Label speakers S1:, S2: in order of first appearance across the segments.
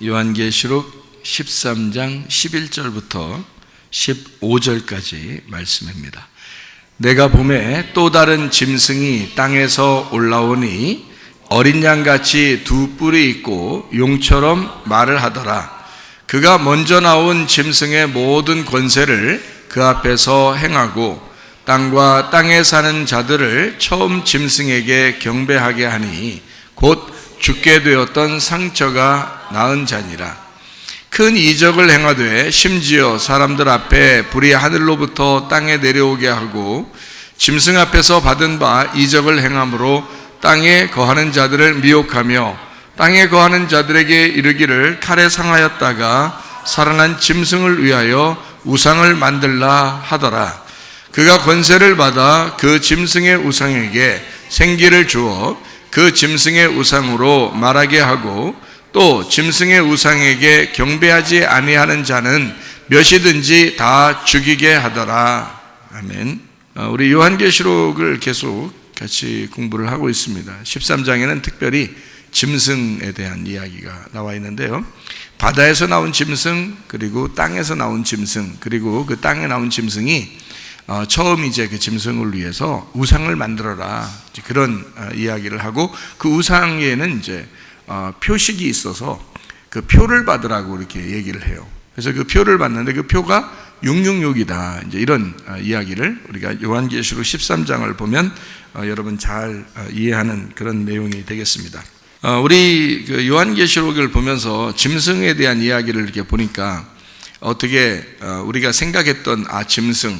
S1: 요한계시록 13장 11절부터 15절까지 말씀입니다. 내가 보매 또 다른 짐승이 땅에서 올라오니 어린 양같이 두 뿔이 있고 용처럼 말을 하더라. 그가 먼저 나온 짐승의 모든 권세를 그 앞에서 행하고 땅과 땅에 사는 자들을 처음 짐승에게 경배하게 하니 곧 죽게 되었던 상처가 나은 자니라. 큰 이적을 행하되 심지어 사람들 앞에 불이 하늘로부터 땅에 내려오게 하고 짐승 앞에서 받은 바 이적을 행함으로 땅에 거하는 자들을 미혹하며 땅에 거하는 자들에게 이르기를 칼에 상하였다가 살아난 짐승을 위하여 우상을 만들라 하더라. 그가 권세를 받아 그 짐승의 우상에게 생기를 주어 그 짐승의 우상으로 말하게 하고 또 짐승의 우상에게 경배하지 아니하는 자는 몇이든지 다 죽이게 하더라. 아멘. 우리 요한계시록을 계속 같이 공부를 하고 있습니다. 13장에는 특별히 짐승에 대한 이야기가 나와 있는데요. 바다에서 나온 짐승, 그리고 땅에서 나온 짐승, 그리고 그 땅에 나온 짐승이 처음 이제 그 짐승을 위해서 우상을 만들어라, 그런 이야기를 하고, 그 우상에는 이제 표식이 있어서 그 표를 받으라고 이렇게 얘기를 해요. 그래서 그 표를 받는데 그 표가 666이다. 이제 이런 이야기를 우리가 요한계시록 13장을 보면 여러분 잘 이해하는 그런 내용이 되겠습니다. 우리 그 요한계시록을 보면서 짐승에 대한 이야기를 이렇게 보니까 어떻게 우리가 생각했던 짐승,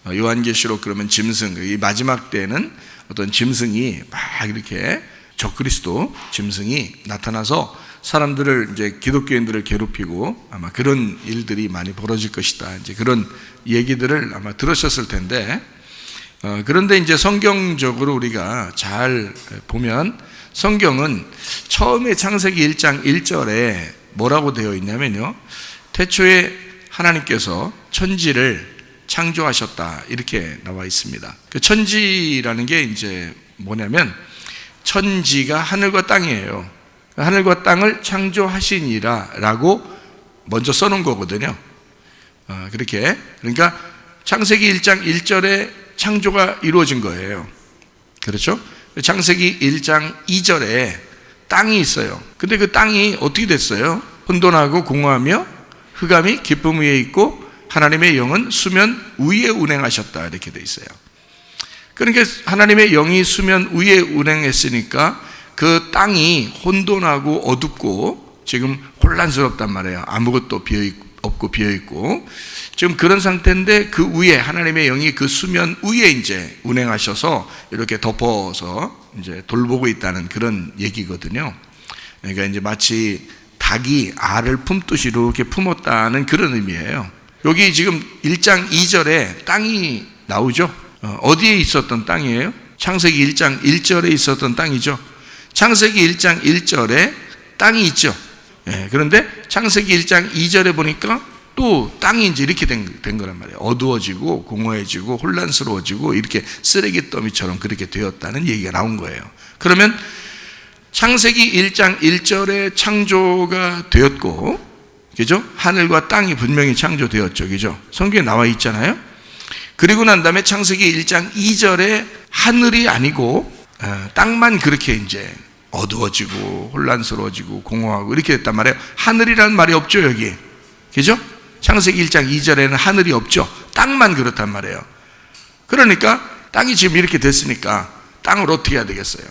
S1: 요한계시록 그러면 짐승, 이 마지막 때는 어떤 짐승이 막 이렇게 적그리스도 짐승이 나타나서 사람들을 이제 기독교인들을 괴롭히고 아마 그런 일들이 많이 벌어질 것이다. 이제 그런 얘기들을 아마 들으셨을 텐데, 그런데 이제 성경적으로 우리가 잘 보면 성경은 처음에 창세기 1장 1절에 뭐라고 되어 있냐면요, 태초에 하나님께서 천지를 창조하셨다, 이렇게 나와 있습니다. 그 천지라는 게 이제 뭐냐면 천지가 하늘과 땅이에요. 하늘과 땅을 창조하시니라 라고 먼저 써놓은 거거든요. 그렇게, 그러니까 창세기 1장 1절에 창조가 이루어진 거예요. 그렇죠? 창세기 1장 2절에 땅이 있어요. 근데 그 땅이 어떻게 됐어요? 혼돈하고 공허하며 흑암이 기쁨 위에 있고 하나님의 영은 수면 위에 운행하셨다, 이렇게 돼 있어요. 그러니까 하나님의 영이 수면 위에 운행했으니까 그 땅이 혼돈하고 어둡고 지금 혼란스럽단 말이에요. 아무것도 없고 비어있고 지금 그런 상태인데, 그 위에 하나님의 영이 그 수면 위에 이제 운행하셔서 이렇게 덮어서 이제 돌보고 있다는 그런 얘기거든요. 그러니까 이제 마치 닭이 알을 품듯이 이렇게 품었다는 그런 의미예요. 여기 지금 1장 2절에 땅이 나오죠. 어디에 있었던 땅이에요? 창세기 1장 1절에 있었던 땅이죠. 창세기 1장 1절에 땅이 있죠. 그런데 창세기 1장 2절에 보니까 또 땅이 이제 이렇게 된 거란 말이에요. 어두워지고 공허해지고 혼란스러워지고 이렇게 쓰레기 더미처럼 그렇게 되었다는 얘기가 나온 거예요. 그러면 창세기 1장 1절에 창조가 되었고, 그죠? 하늘과 땅이 분명히 창조되었죠. 그죠? 성경에 나와 있잖아요. 그리고 난 다음에 창세기 1장 2절에 하늘이 아니고 땅만 그렇게 이제 어두워지고 혼란스러워지고 공허하고 이렇게 됐단 말이에요. 하늘이라는 말이 없죠, 여기. 그죠? 창세기 1장 2절에는 하늘이 없죠. 땅만 그렇단 말이에요. 그러니까 땅이 지금 이렇게 됐으니까 땅을 어떻게 해야 되겠어요?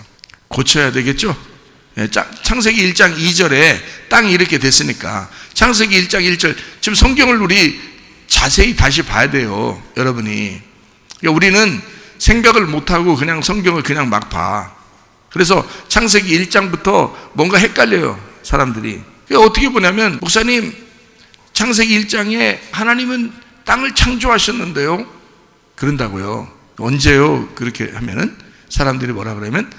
S1: 고쳐야 되겠죠? 창세기 1장 2절에 땅이 이렇게 됐으니까 창세기 1장 1절, 지금 성경을 우리 자세히 다시 봐야 돼요, 여러분이. 그러니까 우리는 생각을 못하고 그냥 성경을 그냥 막 봐. 그래서 창세기 1장부터 뭔가 헷갈려요, 사람들이. 그러니까 어떻게 보냐면, 목사님 창세기 1장에 하나님은 땅을 창조하셨는데요, 그런다고요. 언제요? 그렇게 하면은 사람들이 뭐라 그러면,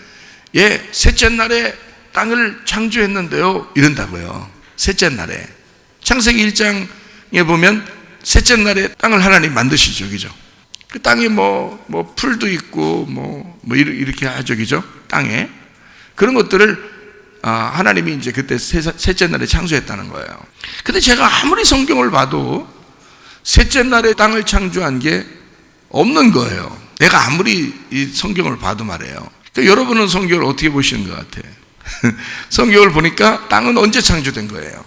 S1: 셋째 날에 땅을 창조했는데요, 이런다고요. 셋째 날에. 창세기 1장에 보면 셋째 날에 땅을 하나님 만드시죠, 그죠? 그 땅에 뭐 풀도 있고 뭐 이렇게 하죠, 그죠? 땅에 그런 것들을 하나님이 이제 그때 셋째 날에 창조했다는 거예요. 근데 제가 아무리 성경을 봐도 셋째 날에 땅을 창조한 게 없는 거예요. 내가 아무리 이 성경을 봐도 말이에요. 그러니까 여러분은 성경을 어떻게 보시는 것 같아? 성경을 보니까 땅은 언제 창조된 거예요?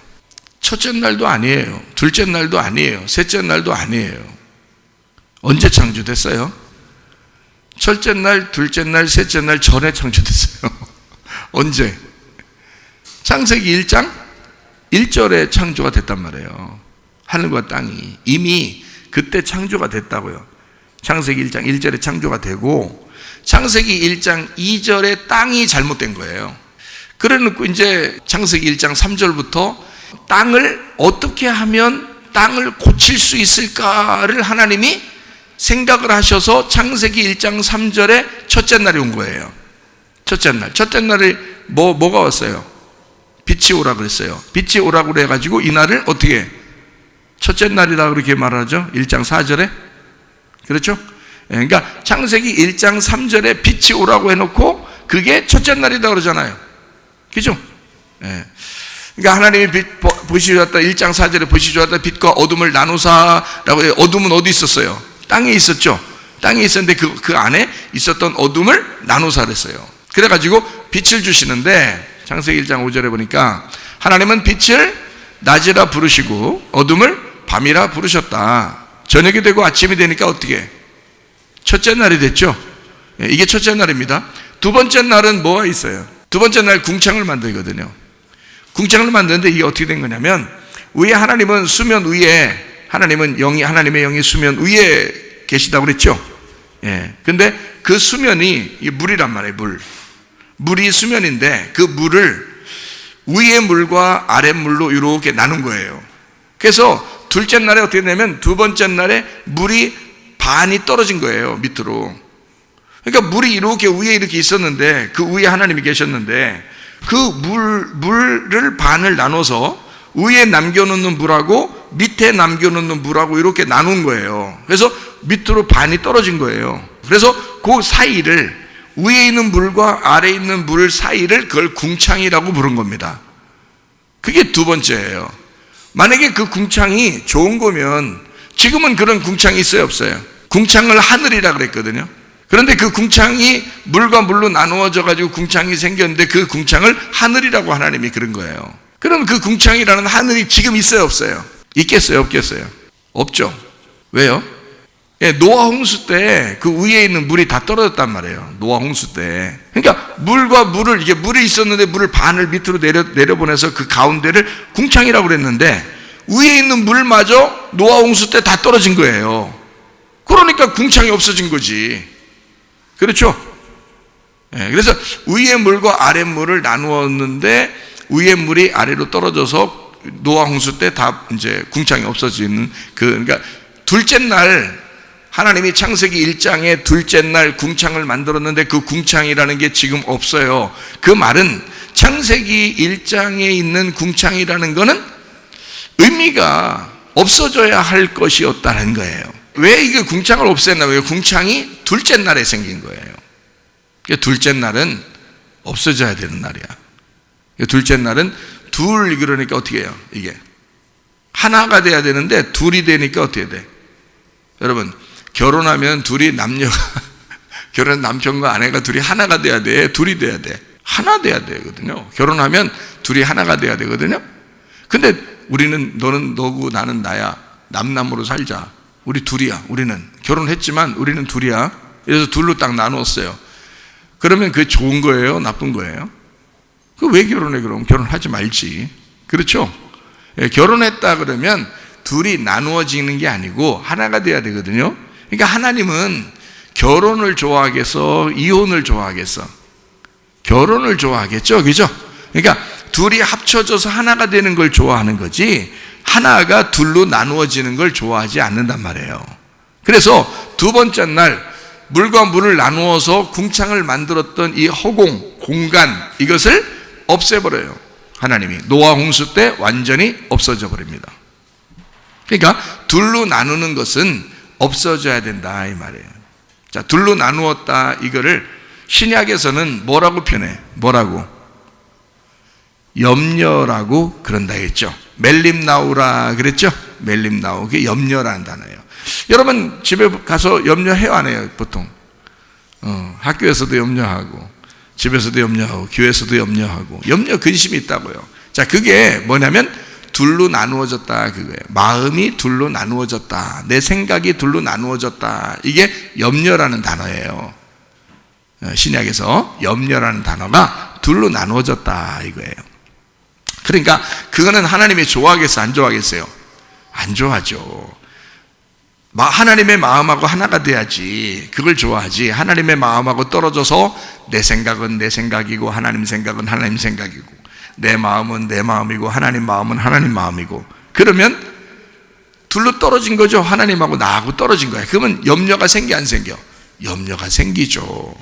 S1: 첫째 날도 아니에요. 둘째 날도 아니에요. 셋째 날도 아니에요. 언제 창조됐어요? 첫째 날, 둘째 날, 셋째 날 전에 창조됐어요. 언제? 창세기 1장 1절에 창조가 됐단 말이에요. 하늘과 땅이 이미 그때 창조가 됐다고요. 창세기 1장 1절에 창조가 되고 창세기 1장 2절에 땅이 잘못된 거예요. 그래놓고 이제 창세기 1장 3절부터 땅을 어떻게 하면 땅을 고칠 수 있을까를 하나님이 생각을 하셔서 창세기 1장 3절에 첫째 날이 온 거예요. 첫째 날에 뭐가 왔어요? 빛이 오라 그랬어요. 빛이 오라고 그래가지고 이 날을 어떻게 첫째 날이다 그렇게 말하죠. 1장 4절에. 그렇죠? 그러니까 창세기 1장 3절에 빛이 오라고 해놓고 그게 첫째 날이다 그러잖아요. 그죠? 그러니까 하나님이 빛이 좋았다. 1장 4절에 빛이 좋았다. 빛과 어둠을 나누사라고 해요. 어둠은 어디 있었어요? 땅에 있었죠. 땅에 있었는데 그 안에 있었던 어둠을 나누사 그랬어요. 그래가지고 빛을 주시는데 창세기 1장 5절에 보니까 하나님은 빛을 낮이라 부르시고 어둠을 밤이라 부르셨다. 저녁이 되고 아침이 되니까 어떻게? 첫째 날이 됐죠. 이게 첫째 날입니다. 두 번째 날은 뭐가 있어요? 두 번째 날 궁창을 만들거든요. 궁창을 만드는데 이게 어떻게 된 거냐면 위에 하나님은 수면 위에 하나님의 영이 수면 위에 계시다고 그랬죠. 근데 그 수면이 물이란 말이에요. 물이 수면인데 그 물을 위의 물과 아래 물로 이렇게 나눈 거예요. 그래서 둘째 날에 어떻게 되냐면 두 번째 날에 물이 반이 떨어진 거예요. 밑으로. 그러니까 물이 이렇게 위에 이렇게 있었는데 그 위에 하나님이 계셨는데 그 물을 반을 나눠서 위에 남겨놓는 물하고 밑에 남겨놓는 물하고 이렇게 나눈 거예요. 그래서 밑으로 반이 떨어진 거예요. 그래서 그 사이를 위에 있는 물과 아래에 있는 물 사이를 그걸 궁창이라고 부른 겁니다. 그게 두 번째예요. 만약에 그 궁창이 좋은 거면 지금은 그런 궁창이 있어요 없어요? 궁창을 하늘이라 그랬거든요. 그런데 그 궁창이 물과 물로 나누어져 가지고 궁창이 생겼는데 그 궁창을 하늘이라고 하나님이 그런 거예요. 그럼 그 궁창이라는 하늘이 지금 있어요 없어요? 있겠어요 없겠어요? 없죠. 왜요? 노아 홍수 때 그 위에 있는 물이 다 떨어졌단 말이에요. 노아 홍수 때. 그러니까 물과 물을 이게 물이 있었는데 물을 반을 밑으로 내려보내서 그 가운데를 궁창이라고 그랬는데 위에 있는 물마저 노아 홍수 때 다 떨어진 거예요. 그러니까 궁창이 없어진 거지. 그렇죠? 그래서 위에 물과 아래 물을 나누었는데 위에 물이 아래로 떨어져서 노아 홍수 때 다 이제 궁창이 없어지는 그러니까 둘째 날 하나님이 창세기 1장에 둘째 날 궁창을 만들었는데 그 궁창이라는 게 지금 없어요. 그 말은 창세기 1장에 있는 궁창이라는 거는 의미가 없어져야 할 것이었다는 거예요. 왜 이게 궁창을 없앴냐면 궁창이 둘째 날에 생긴 거예요. 둘째 날은 없어져야 되는 날이야. 둘째 날은 그러니까 어떻게 해요? 이게 하나가 돼야 되는데 둘이 되니까 어떻게 돼? 여러분 결혼하면 둘이 결혼 남편과 아내가 둘이 하나가 돼야 돼? 둘이 돼야 돼? 하나 돼야 되거든요. 결혼하면 둘이 하나가 돼야 되거든요. 근데 우리는 너는 너고 나는 나야. 남남으로 살자. 우리 둘이야. 우리는 결혼했지만 우리는 둘이야. 그래서 둘로 딱 나누었어요. 그러면 그게 좋은 거예요? 나쁜 거예요? 그 왜 결혼해 그럼? 결혼하지 말지. 그렇죠? 결혼했다 그러면 둘이 나누어지는 게 아니고 하나가 돼야 되거든요. 그러니까 하나님은 결혼을 좋아하겠어? 이혼을 좋아하겠어? 결혼을 좋아하겠죠? 그죠? 그러니까 둘이 합쳐져서 하나가 되는 걸 좋아하는 거지 하나가 둘로 나누어지는 걸 좋아하지 않는단 말이에요. 그래서 두 번째 날 물과 물을 나누어서 궁창을 만들었던 이 허공, 공간 이것을 없애버려요. 하나님이 노아 홍수 때 완전히 없어져 버립니다. 그러니까 둘로 나누는 것은 없어져야 된다 이 말이에요. 자, 둘로 나누었다 이거를 신약에서는 뭐라고 표현해? 뭐라고? 염려라고 그런다 했죠. 멜림나우라 그랬죠. 멜림나우, 그게 염려라는 단어예요. 여러분 집에 가서 염려해요, 안 해요? 보통 학교에서도 염려하고, 집에서도 염려하고, 교회에서도 염려하고, 염려 근심이 있다고요. 자, 그게 뭐냐면 둘로 나누어졌다 그거예요. 마음이 둘로 나누어졌다, 내 생각이 둘로 나누어졌다, 이게 염려라는 단어예요. 신약에서 염려라는 단어가 둘로 나누어졌다 이거예요. 그러니까 그거는 하나님이 좋아하겠어요, 안 좋아하겠어요? 안 좋아하죠. 하나님의 마음하고 하나가 돼야지 그걸 좋아하지, 하나님의 마음하고 떨어져서 내 생각은 내 생각이고 하나님 생각은 하나님 생각이고, 내 마음은 내 마음이고 하나님 마음은 하나님 마음이고, 그러면 둘로 떨어진 거죠. 하나님하고 나하고 떨어진 거예요. 그러면 염려가 생겨 안 생겨? 염려가 생기죠.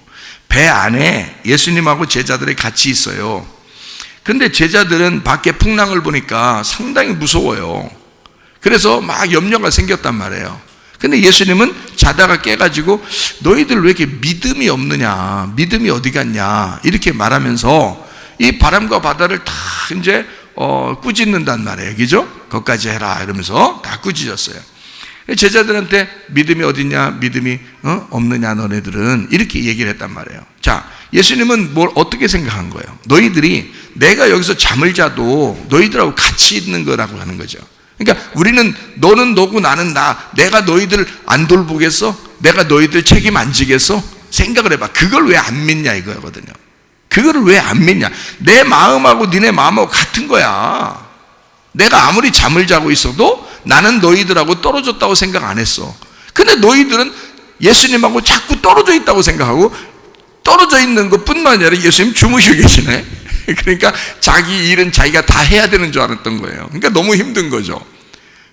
S1: 배 안에 예수님하고 제자들이 같이 있어요. 근데 제자들은 밖에 풍랑을 보니까 상당히 무서워요. 그래서 막 염려가 생겼단 말이에요. 근데 예수님은 자다가 깨가지고 너희들 왜 이렇게 믿음이 없느냐, 믿음이 어디 갔냐 이렇게 말하면서 이 바람과 바다를 다 이제 꾸짖는단 말이에요. 그죠? 거기까지 해라 이러면서 다 꾸짖었어요. 제자들한테 믿음이 어디냐, 믿음이 없느냐 너네들은, 이렇게 얘기를 했단 말이에요. 자, 예수님은 뭘 어떻게 생각한 거예요? 너희들이 내가 여기서 잠을 자도 너희들하고 같이 있는 거라고 하는 거죠. 그러니까 우리는 너는 너고 나는 나, 내가 너희들 안 돌보겠어? 내가 너희들 책임 안 지겠어? 생각을 해봐. 그걸 왜 안 믿냐 이거거든요. 그거를 왜 안 믿냐? 내 마음하고 니네 마음하고 같은 거야. 내가 아무리 잠을 자고 있어도 나는 너희들하고 떨어졌다고 생각 안 했어. 근데 너희들은 예수님하고 자꾸 떨어져 있다고 생각하고, 떨어져 있는 것 뿐만 아니라 예수님 주무시고 계시네. 그러니까 자기 일은 자기가 다 해야 되는 줄 알았던 거예요. 그러니까 너무 힘든 거죠.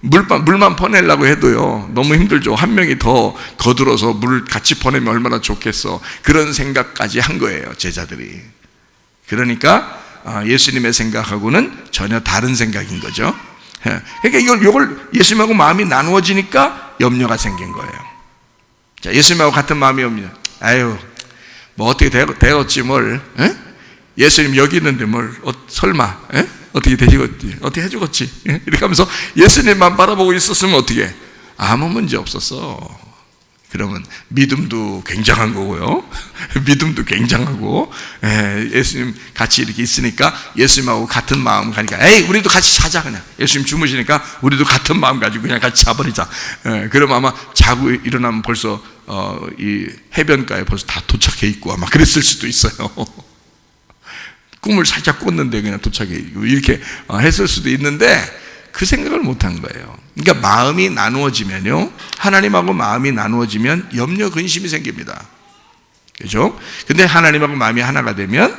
S1: 물만 퍼내려고 해도요 너무 힘들죠. 한 명이 더 거들어서 물 같이 퍼내면 얼마나 좋겠어. 그런 생각까지 한 거예요, 제자들이. 그러니까 예수님의 생각하고는 전혀 다른 생각인 거죠. 그러니까 이걸 예수님하고 마음이 나누어지니까 염려가 생긴 거예요. 자, 예수님하고 같은 마음이 옵니다. 아유, 뭐 어떻게 되었지 뭘? 에? 예수님 여기 있는데 뭘 설마 어떻게 되시겠지? 어떻게 해주겠지? 이렇게 하면서 예수님만 바라보고 있었으면 어떻게? 아무 문제 없었어. 그러면 믿음도 굉장한 거고요. 믿음도 굉장하고, 예수님 같이 이렇게 있으니까 예수님하고 같은 마음 가니까, 에이 우리도 같이 자자. 그냥 예수님 주무시니까 우리도 같은 마음 가지고 그냥 같이 자버리자. 그럼 아마 자고 일어나면 벌써 이 해변가에 벌써 다 도착해 있고 아마 그랬을 수도 있어요. 꿈을 살짝 꿨는데 그냥 도착해 있고 이렇게 했을 수도 있는데 그 생각을 못한 거예요. 그러니까 마음이 나누어지면요, 하나님하고 마음이 나누어지면 염려 근심이 생깁니다. 그죠? 근데 하나님하고 마음이 하나가 되면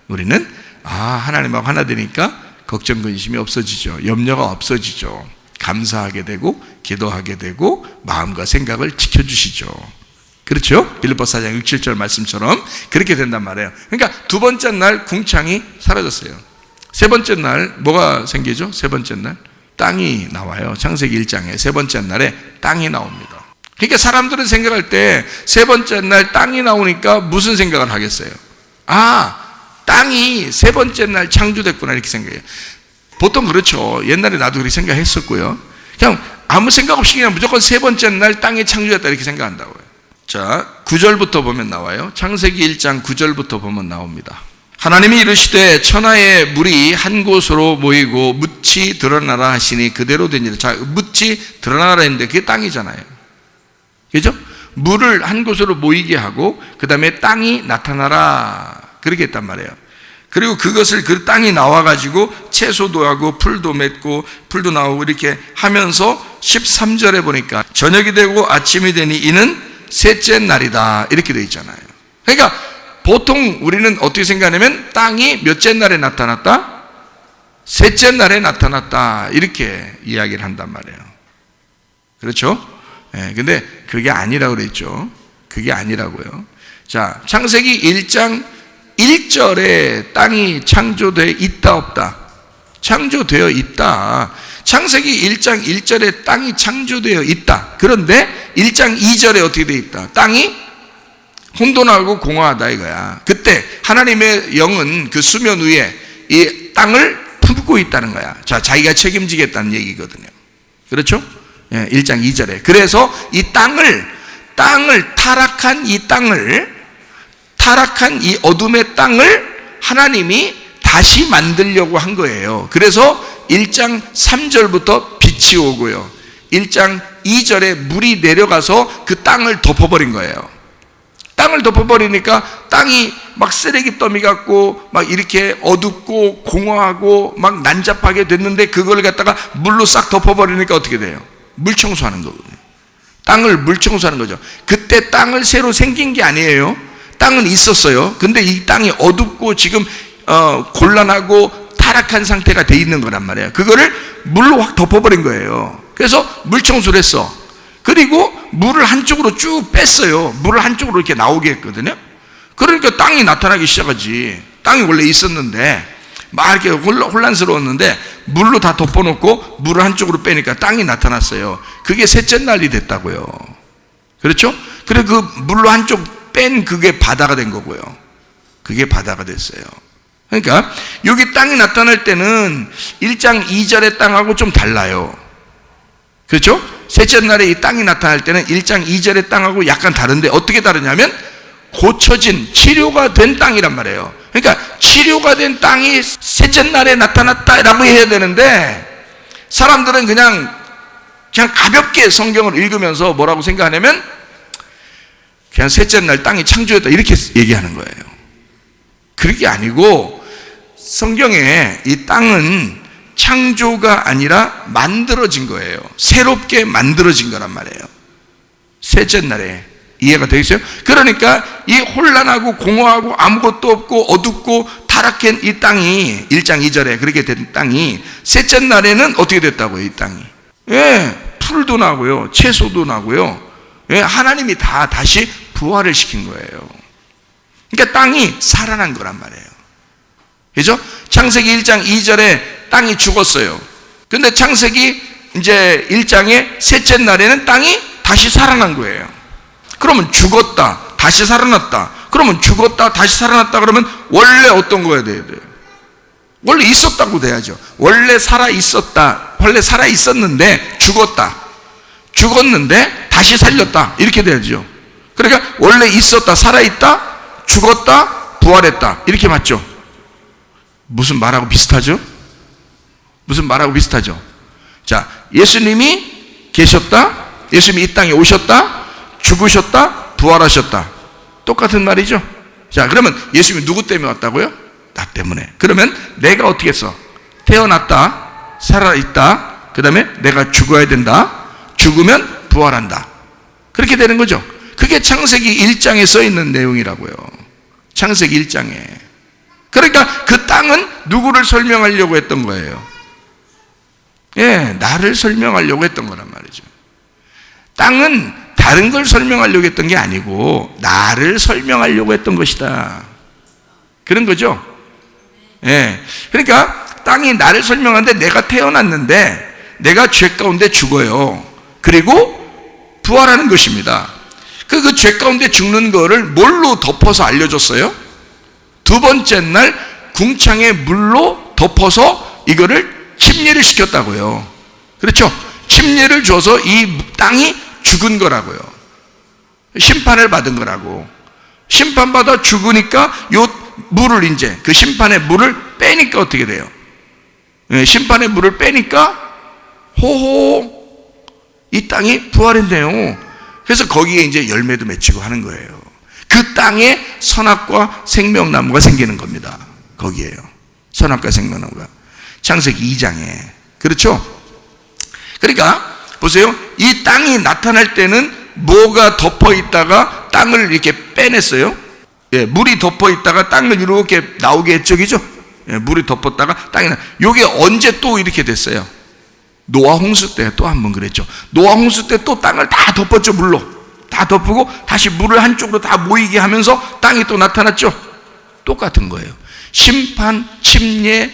S1: 우리는 하나님하고 하나 되니까 걱정 근심이 없어지죠. 염려가 없어지죠. 감사하게 되고 기도하게 되고 마음과 생각을 지켜주시죠. 그렇죠? 빌립보서 4장 6, 7절 말씀처럼 그렇게 된단 말이에요. 그러니까 두 번째 날 궁창이 사라졌어요. 세 번째 날 뭐가 생기죠? 세 번째 날 땅이 나와요. 창세기 1장에 세 번째 날에 땅이 나옵니다. 그러니까 사람들은 생각할 때 세 번째 날 땅이 나오니까 무슨 생각을 하겠어요? 땅이 세 번째 날 창조됐구나 이렇게 생각해요. 보통 그렇죠. 옛날에 나도 그렇게 생각했었고요. 그냥 아무 생각 없이 그냥 무조건 세 번째 날 땅이 창조됐다 이렇게 생각한다고요. 자, 9절부터 보면 나와요. 창세기 1장 9절부터 보면 나옵니다. 하나님이 이르시되 천하의 물이 한 곳으로 모이고 묻이 드러나라 하시니 그대로 되니라. 자, 묻이 드러나라 했는데 그게 땅이잖아요. 그죠? 물을 한 곳으로 모이게 하고 그 다음에 땅이 나타나라 그렇게 했단 말이에요. 그리고 그것을 그 땅이 나와가지고 채소도 하고 풀도 맺고 풀도 나오고 이렇게 하면서 13절에 보니까 저녁이 되고 아침이 되니 이는 셋째 날이다 이렇게 되어 있잖아요. 그러니까 보통 우리는 어떻게 생각하냐면 땅이 몇째 날에 나타났다? 셋째 날에 나타났다 이렇게 이야기를 한단 말이에요. 그렇죠? 근데 그게 아니라고 그랬죠. 그게 아니라고요. 자, 창세기 1장 1절에 땅이 창조되어 있다 없다? 창조되어 있다. 창세기 1장 1절에 땅이 창조되어 있다. 그런데 1장 2절에 어떻게 되어 있다? 땅이 혼돈하고 공허하다 이거야. 그때 하나님의 영은 그 수면 위에 이 땅을 품고 있다는 거야. 자, 자기가 책임지겠다는 얘기거든요. 그렇죠? 1장 2절에. 그래서 이 땅을 타락한 이 어둠의 땅을 하나님이 다시 만들려고 한 거예요. 그래서 1장 3절부터 빛이 오고요. 1장 2절에 물이 내려가서 그 땅을 덮어버린 거예요. 땅을 덮어버리니까 땅이 막 쓰레기 더미 같고 막 이렇게 어둡고 공허하고 막 난잡하게 됐는데, 그걸 갖다가 물로 싹 덮어버리니까 어떻게 돼요? 물 청소하는 거거든요. 땅을 물 청소하는 거죠. 그때 땅을 새로 생긴 게 아니에요. 땅은 있었어요. 근데 이 땅이 어둡고 지금 곤란하고 타락한 상태가 돼 있는 거란 말이에요. 그거를 물로 확 덮어버린 거예요. 그래서 물 청소를 했어. 그리고 물을 한쪽으로 쭉 뺐어요. 물을 한쪽으로 이렇게 나오게 했거든요. 그러니까 땅이 나타나기 시작하지. 땅이 원래 있었는데 막 이렇게 혼란스러웠는데 물로 다 덮어놓고 물을 한쪽으로 빼니까 땅이 나타났어요. 그게 셋째 날이 됐다고요. 그렇죠? 그래, 그 물로 한쪽 뺀 그게 바다가 된 거고요. 그게 바다가 됐어요. 그러니까 여기 땅이 나타날 때는 1장 2절의 땅하고 좀 달라요. 그렇죠? 셋째 날에 이 땅이 나타날 때는 1장 2절의 땅하고 약간 다른데, 어떻게 다르냐면 고쳐진, 치료가 된 땅이란 말이에요. 그러니까 치료가 된 땅이 셋째 날에 나타났다라고 해야 되는데, 사람들은 그냥 가볍게 성경을 읽으면서 뭐라고 생각하냐면 그냥 셋째 날 땅이 창조했다 이렇게 얘기하는 거예요. 그게 아니고 성경에 이 땅은 창조가 아니라 만들어진 거예요. 새롭게 만들어진 거란 말이에요. 셋째 날에. 이해가 되겠어요? 그러니까 이 혼란하고 공허하고 아무것도 없고 어둡고 타락한 이 땅이 1장 2절에 그렇게 된 땅이 셋째 날에는 어떻게 됐다고요? 이 땅이 풀도 나고요, 채소도 나고요. 하나님이 다시 부활을 시킨 거예요. 그러니까 땅이 살아난 거란 말이에요. 그죠? 창세기 1장 2절에 땅이 죽었어요. 근데 창세기 이제 1장의 셋째 날에는 땅이 다시 살아난 거예요. 그러면 죽었다, 다시 살아났다. 그러면 죽었다, 다시 살아났다. 그러면 원래 어떤 거야 돼야 돼요? 원래 있었다고 돼야죠. 원래 살아 있었다, 원래 살아 있었는데 죽었는데 다시 살렸다, 이렇게 돼야죠. 그러니까 원래 있었다, 살아 있다, 죽었다, 부활했다, 이렇게 맞죠? 무슨 말하고 비슷하죠? 자, 예수님이 계셨다, 예수님이 이 땅에 오셨다, 죽으셨다, 부활하셨다. 똑같은 말이죠. 자, 그러면 예수님이 누구 때문에 왔다고요? 나 때문에. 그러면 내가 어떻게 했어? 태어났다, 살아있다, 그 다음에 내가 죽어야 된다, 죽으면 부활한다. 그렇게 되는 거죠. 그게 창세기 1장에 써 있는 내용이라고요. 창세기 1장에. 그러니까 그 땅은 누구를 설명하려고 했던 거예요? 나를 설명하려고 했던 거란 말이죠. 땅은 다른 걸 설명하려고 했던 게 아니고 나를 설명하려고 했던 것이다, 그런 거죠. 그러니까 땅이 나를 설명하는데, 내가 태어났는데 내가 죄 가운데 죽어요. 그리고 부활하는 것입니다. 그 죄 가운데 죽는 거를 뭘로 덮어서 알려줬어요? 두 번째 날 궁창에 물로 덮어서 이거를 침례를 시켰다고요. 그렇죠? 침례를 줘서 이 땅이 죽은 거라고요. 심판을 받은 거라고. 심판받아 죽으니까 요 물을, 이제 그 심판의 물을 빼니까 어떻게 돼요? 심판의 물을 빼니까 호호, 이 땅이 부활했네요. 그래서 거기에 이제 열매도 맺히고 하는 거예요. 그 땅에 선악과 생명나무가 생기는 겁니다. 거기에요. 선악과 생명나무가. 창세기 2장에. 그렇죠? 그러니까 보세요. 이 땅이 나타날 때는 뭐가 덮어 있다가 땅을 이렇게 빼냈어요. 물이 덮어 있다가 땅을 이렇게 나오게 했죠. 그죠? 물이 덮었다가 땅이 요게 언제 또 이렇게 됐어요? 노아 홍수 때 또 한 번 그랬죠. 노아 홍수 때 또 땅을 다 덮었죠. 물로 다 덮고 다시 물을 한쪽으로 다 모이게 하면서 땅이 또 나타났죠. 똑같은 거예요. 심판, 침례,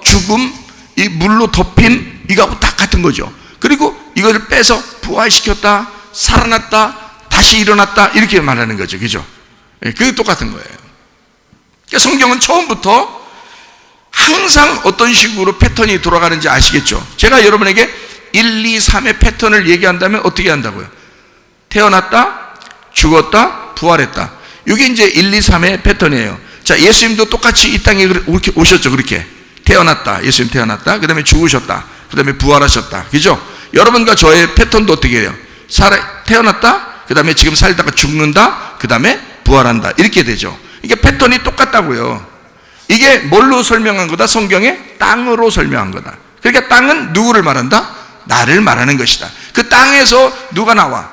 S1: 죽음, 이 물로 덮인 이거하고 딱 같은 거죠. 그리고 이거를 빼서 부활시켰다, 살아났다, 다시 일어났다, 이렇게 말하는 거죠. 그죠? 그게 똑같은 거예요. 그러니까 성경은 처음부터 항상 어떤 식으로 패턴이 돌아가는지 아시겠죠? 제가 여러분에게 1, 2, 3의 패턴을 얘기한다면 어떻게 한다고요? 태어났다, 죽었다, 부활했다. 이게 이제 1, 2, 3의 패턴이에요. 자, 예수님도 똑같이 이 땅에 이렇게 오셨죠. 그렇게 태어났다, 예수님 태어났다, 그 다음에 죽으셨다, 그 다음에 부활하셨다. 그죠? 여러분과 저의 패턴도 어떻게 해요? 태어났다, 그 다음에 지금 살다가 죽는다, 그 다음에 부활한다. 이렇게 되죠. 이게 패턴이 똑같다고요. 이게 뭘로 설명한 거다? 성경에 땅으로 설명한 거다. 그러니까 땅은 누구를 말한다? 나를 말하는 것이다. 그 땅에서 누가 나와?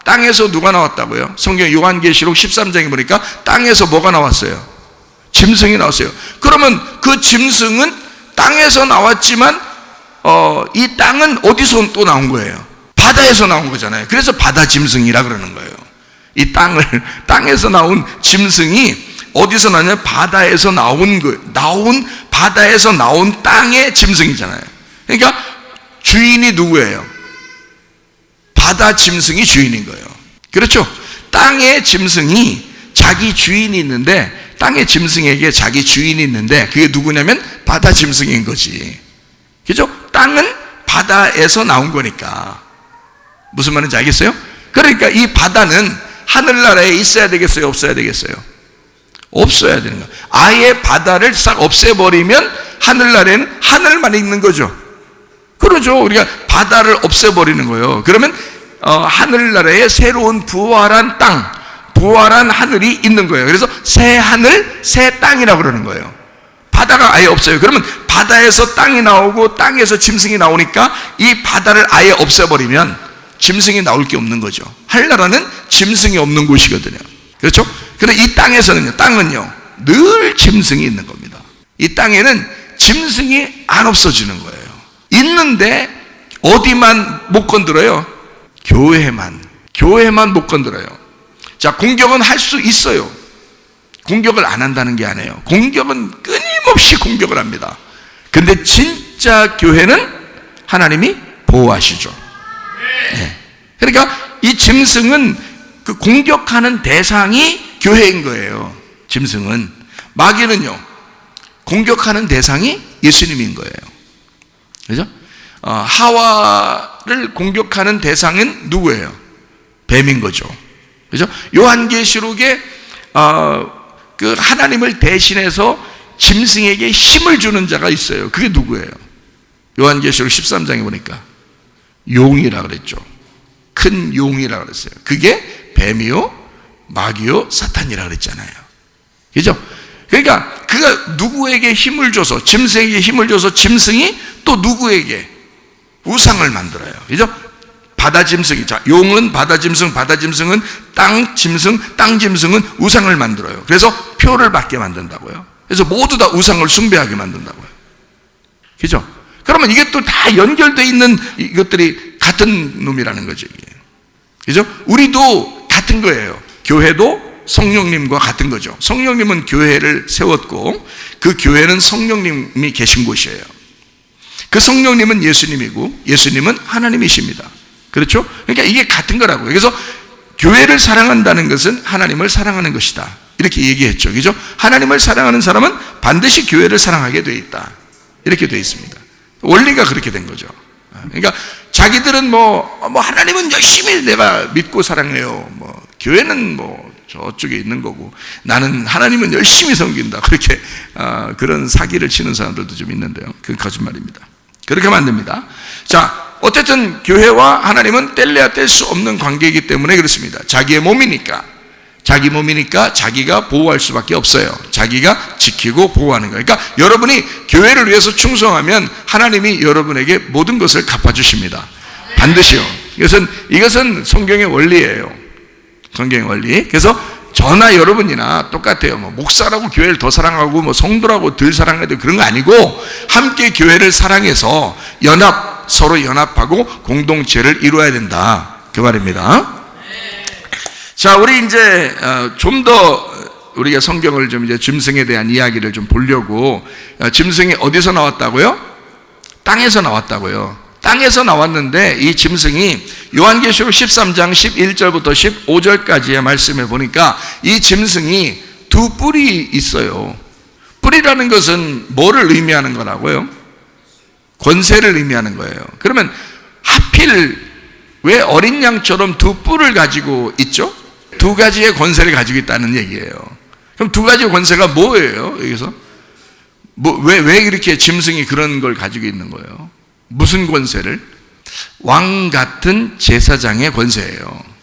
S1: 땅에서 누가 나왔다고요? 성경 요한계시록 13장에 보니까 땅에서 뭐가 나왔어요? 짐승이 나왔어요. 그러면 그 짐승은 땅에서 나왔지만 이 땅은 어디서 또 나온 거예요? 바다에서 나온 거잖아요. 그래서 바다 짐승이라 그러는 거예요. 이 땅에서 나온 짐승이 어디서 나냐? 바다에서 나온 바다에서 나온 땅의 짐승이잖아요. 그러니까 주인이 누구예요? 바다 짐승이 주인인 거예요. 그렇죠? 땅의 짐승이 자기 주인이 있는데, 땅의 짐승에게 자기 주인이 있는데, 그게 누구냐면 바다 짐승인 거지. 그죠? 땅은 바다에서 나온 거니까. 무슨 말인지 알겠어요? 그러니까 이 바다는 하늘나라에 있어야 되겠어요? 없어야 되겠어요? 없어야 되는 거예요. 아예 바다를 싹 없애버리면 하늘나라에는 하늘만 있는 거죠. 그러죠. 우리가 바다를 없애버리는 거예요. 그러면 하늘나라에 새로운 부활한 땅, 부활한 하늘이 있는 거예요. 그래서 새 하늘, 새 땅이라고 그러는 거예요. 바다가 아예 없어요. 그러면 바다에서 땅이 나오고 땅에서 짐승이 나오니까 이 바다를 아예 없애버리면 짐승이 나올 게 없는 거죠. 하늘나라는 짐승이 없는 곳이거든요. 그렇죠? 그런데 이 땅에서는요, 땅은요, 늘 짐승이 있는 겁니다. 이 땅에는 짐승이 안 없어지는 거예요. 있는데 어디만 못 건드려요? 교회만 못 건드려요. 자, 공격은 할 수 있어요. 공격을 안 한다는 게 아니에요. 공격은 끊임없이 공격을 합니다. 근데 진짜 교회는 하나님이 보호하시죠. 네. 그러니까 이 짐승은 그 공격하는 대상이 교회인 거예요. 짐승은. 마귀는요, 공격하는 대상이 예수님인 거예요. 그죠? 하와를 공격하는 대상은 누구예요? 뱀인 거죠. 그죠? 요한계시록에 그 하나님을 대신해서 짐승에게 힘을 주는 자가 있어요. 그게 누구예요? 요한계시록 13장에 보니까 용이라 그랬죠. 큰 용이라 그랬어요. 그게 뱀이요, 마귀요, 사탄이라 그랬잖아요. 그죠? 그러니까 그가 누구에게 힘을 줘서, 짐승에게 힘을 줘서 짐승이 또 누구에게 우상을 만들어요. 그죠? 바다 짐승이, 자, 용은 바다 짐승, 바다 짐승은 땅 짐승, 땅 짐승은 우상을 만들어요. 그래서 표를 받게 만든다고요. 그래서 모두 다 우상을 숭배하게 만든다고요. 그죠? 그러면 이게 또 다 연결되어 있는 이것들이 같은 놈이라는 거죠. 이게. 그죠? 우리도 같은 거예요. 교회도 성령님과 같은 거죠. 성령님은 교회를 세웠고 그 교회는 성령님이 계신 곳이에요. 그 성령님은 예수님이고 예수님은 하나님이십니다. 그렇죠? 그러니까 이게 같은 거라고요. 그래서 교회를 사랑한다는 것은 하나님을 사랑하는 것이다. 이렇게 얘기했죠. 그죠? 하나님을 사랑하는 사람은 반드시 교회를 사랑하게 돼 있다. 이렇게 돼 있습니다. 원리가 그렇게 된 거죠. 그러니까 자기들은 하나님은 열심히 내가 믿고 사랑해요. 교회는 저쪽에 있는 거고 나는 하나님은 열심히 섬긴다. 그렇게 그런 사기를 치는 사람들도 좀 있는데요. 그건 거짓말입니다. 그렇게 하면 안 됩니다. 자, 어쨌든 교회와 하나님은 뗄래야 뗄 수 없는 관계이기 때문에 그렇습니다. 자기의 몸이니까 자기가 보호할 수밖에 없어요. 자기가 지키고 보호하는 거예요. 그러니까 여러분이 교회를 위해서 충성하면 하나님이 여러분에게 모든 것을 갚아주십니다. 반드시요. 이것은 성경의 원리예요. 성경의 원리. 그래서 저나 여러분이나 똑같아요. 목사라고 교회를 더 사랑하고 성도라고 덜 사랑해야 돼 그런 거 아니고 함께 교회를 사랑해서 서로 연합하고 공동체를 이루어야 된다. 그 말입니다. 자, 우리 이제 좀 더 우리가 성경을 좀 이제 짐승에 대한 이야기를 좀 보려고, 짐승이 어디서 나왔다고요? 땅에서 나왔다고요. 땅에서 나왔는데 이 짐승이 요한계시록 13장 11절부터 15절까지의 말씀에 보니까 이 짐승이 두 뿔이 있어요. 뿔이라는 것은 뭐를 의미하는 거라고요? 권세를 의미하는 거예요. 그러면 하필 왜 어린 양처럼 두 뿔을 가지고 있죠? 두 가지의 권세를 가지고 있다는 얘기예요. 그럼 두 가지의 권세가 뭐예요? 여기서 왜 이렇게 짐승이 그런 걸 가지고 있는 거예요? 무슨 권세를? 왕 같은 제사장의 권세예요.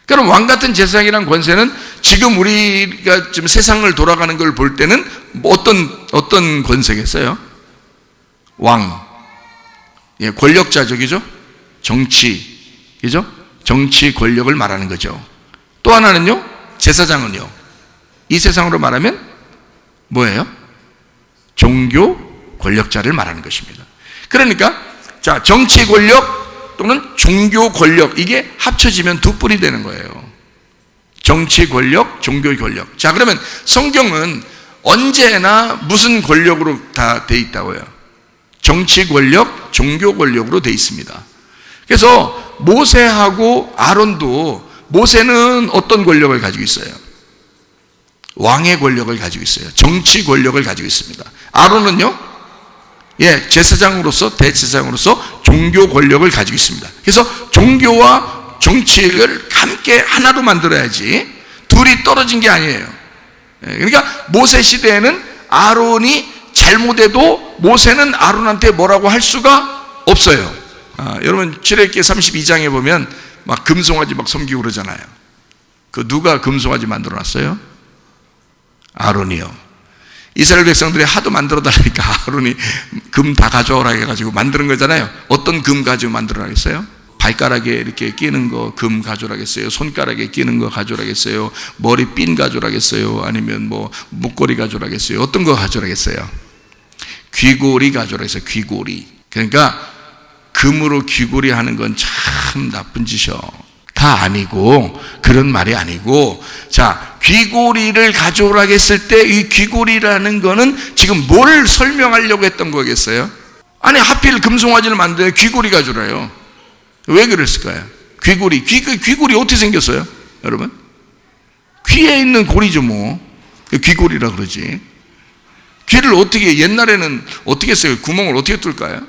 S1: 그럼 왕 같은 제사장이란 권세는 지금 우리가 지금 세상을 돌아가는 걸 볼 때는 어떤 권세겠어요? 왕, 예, 권력자적이죠. 정치이죠. 정치 권력을 말하는 거죠. 또 하나는요, 제사장은요, 이 세상으로 말하면 뭐예요? 종교 권력자를 말하는 것입니다. 그러니까 자, 정치 권력 또는 종교 권력, 이게 합쳐지면 두 뿔이 되는 거예요. 정치 권력, 종교 권력. 자, 그러면 성경은 언제나 무슨 권력으로 다 돼 있다고요? 정치 권력, 종교 권력으로 돼 있습니다. 그래서 모세하고 아론도, 모세는 어떤 권력을 가지고 있어요? 왕의 권력을 가지고 있어요. 정치 권력을 가지고 있습니다. 아론은요, 예, 제사장으로서, 대제사장으로서 종교 권력을 가지고 있습니다. 그래서 종교와 정치를 함께 하나로 만들어야지 둘이 떨어진 게 아니에요. 그러니까 모세 시대에는 아론이 잘못해도 모세는 아론한테 뭐라고 할 수가 없어요. 여러분 출애굽기 32장에 보면 막 금송아지 막 섬기고 그러잖아요. 그 누가 금송아지 만들어 놨어요? 아론이요. 이스라엘 백성들이 하도 만들어 달라니까 아론이 금 다 가져오라 해가지고 만드는 거잖아요. 어떤 금 가지고 만들어라겠어요? 발가락에 이렇게 끼는 거 금 가져오라겠어요? 손가락에 끼는 거 가져오라겠어요? 머리 핀 가져오라겠어요? 아니면 뭐 목걸이 가져오라겠어요? 어떤 거 가져오라겠어요? 귀고리 가져오라겠어요? 귀고리. 그러니까 금으로 귀고리 하는 건 참 나쁜 짓이요. 다 아니고, 그런 말이 아니고, 자, 귀고리를 가져오라고 했을 때 이 귀고리라는 거는 지금 뭘 설명하려고 했던 거겠어요? 아니, 하필 금송아지를 만드는데 귀고리 가져오라요. 왜 그랬을까요? 귀고리 어떻게 생겼어요? 여러분? 귀에 있는 고리죠, 뭐. 귀고리라 그러지. 귀를 어떻게, 옛날에는 어떻게 했어요? 구멍을 어떻게 뚫을까요?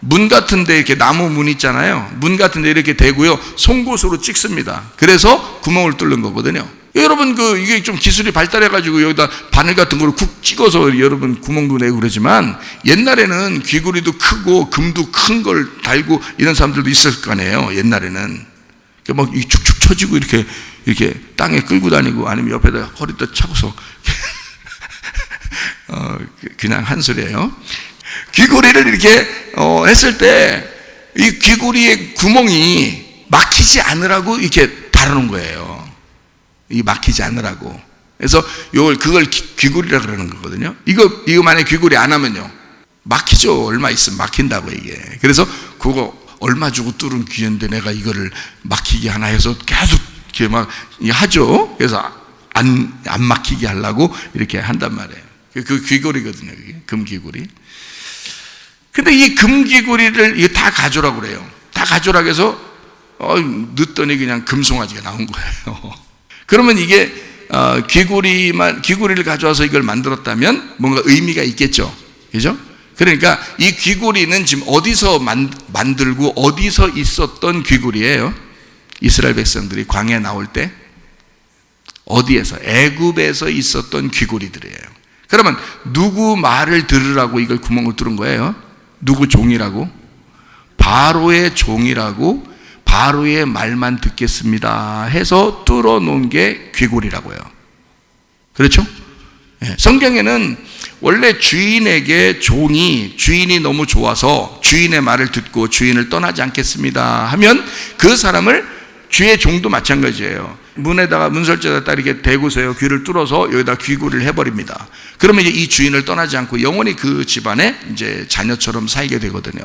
S1: 문 같은 데 이렇게 나무 문 있잖아요. 문 같은 데 이렇게 대고요, 송곳으로 찍습니다. 그래서 구멍을 뚫는 거거든요. 여러분, 이게 좀 기술이 발달해가지고 여기다 바늘 같은 거를 쿡 찍어서 여러분 구멍도 내고 그러지만, 옛날에는 귀고리도 크고 금도 큰 걸 달고 이런 사람들도 있었을 거 아니에요. 옛날에는 막 축축 처지고 이렇게 땅에 끌고 다니고, 아니면 옆에다 허리도 차고서 그냥 한 소리예요. 귀고리를 이렇게 했을 때 이 귀고리의 구멍이 막히지 않으라고 이렇게 달아놓은 거예요. 이 막히지 않으라고. 그래서 그걸 귀고리라 그러는 거거든요. 이거 만약에 귀고리 안 하면요, 막히죠. 얼마 있으면 막힌다고 이게. 그래서 그거 얼마 주고 뚫은 귀인데 내가 이거를 막히게 하나 해서 계속 이렇게 막 하죠. 그래서 안 막히게 하려고 이렇게 한단 말이에요. 그 귀고리거든요. 금귀고리. 근데 이 금귀고리를 이거 다 가져오라고 그래요. 다 가져오라고 해서 넣었더니 그냥 금송아지가 나온 거예요. 그러면 이게 귀고리를 가져와서 이걸 만들었다면 뭔가 의미가 있겠죠. 그죠? 그러니까 이 귀고리는 지금 어디서 만들고 어디서 있었던 귀고리예요? 이스라엘 백성들이 광야에 나올 때 어디에서? 애굽에서 있었던 귀고리들이에요. 그러면 누구 말을 들으라고 이걸 구멍을 뚫은 거예요? 누구 종이라고? 바로의 종이라고, 바로의 말만 듣겠습니다 해서 뚫어 놓은 게 귀고리라고요. 그렇죠? 성경에는 원래 주인에게 주인이 너무 좋아서 주인의 말을 듣고 주인을 떠나지 않겠습니다 하면 그 사람을, 주의 종도 마찬가지예요. 문에다가 문설주에다 이렇게 대고서요, 귀를 뚫어서 여기다 귀고리를 해버립니다. 그러면 이제 이 주인을 떠나지 않고 영원히 그 집안에 이제 자녀처럼 살게 되거든요.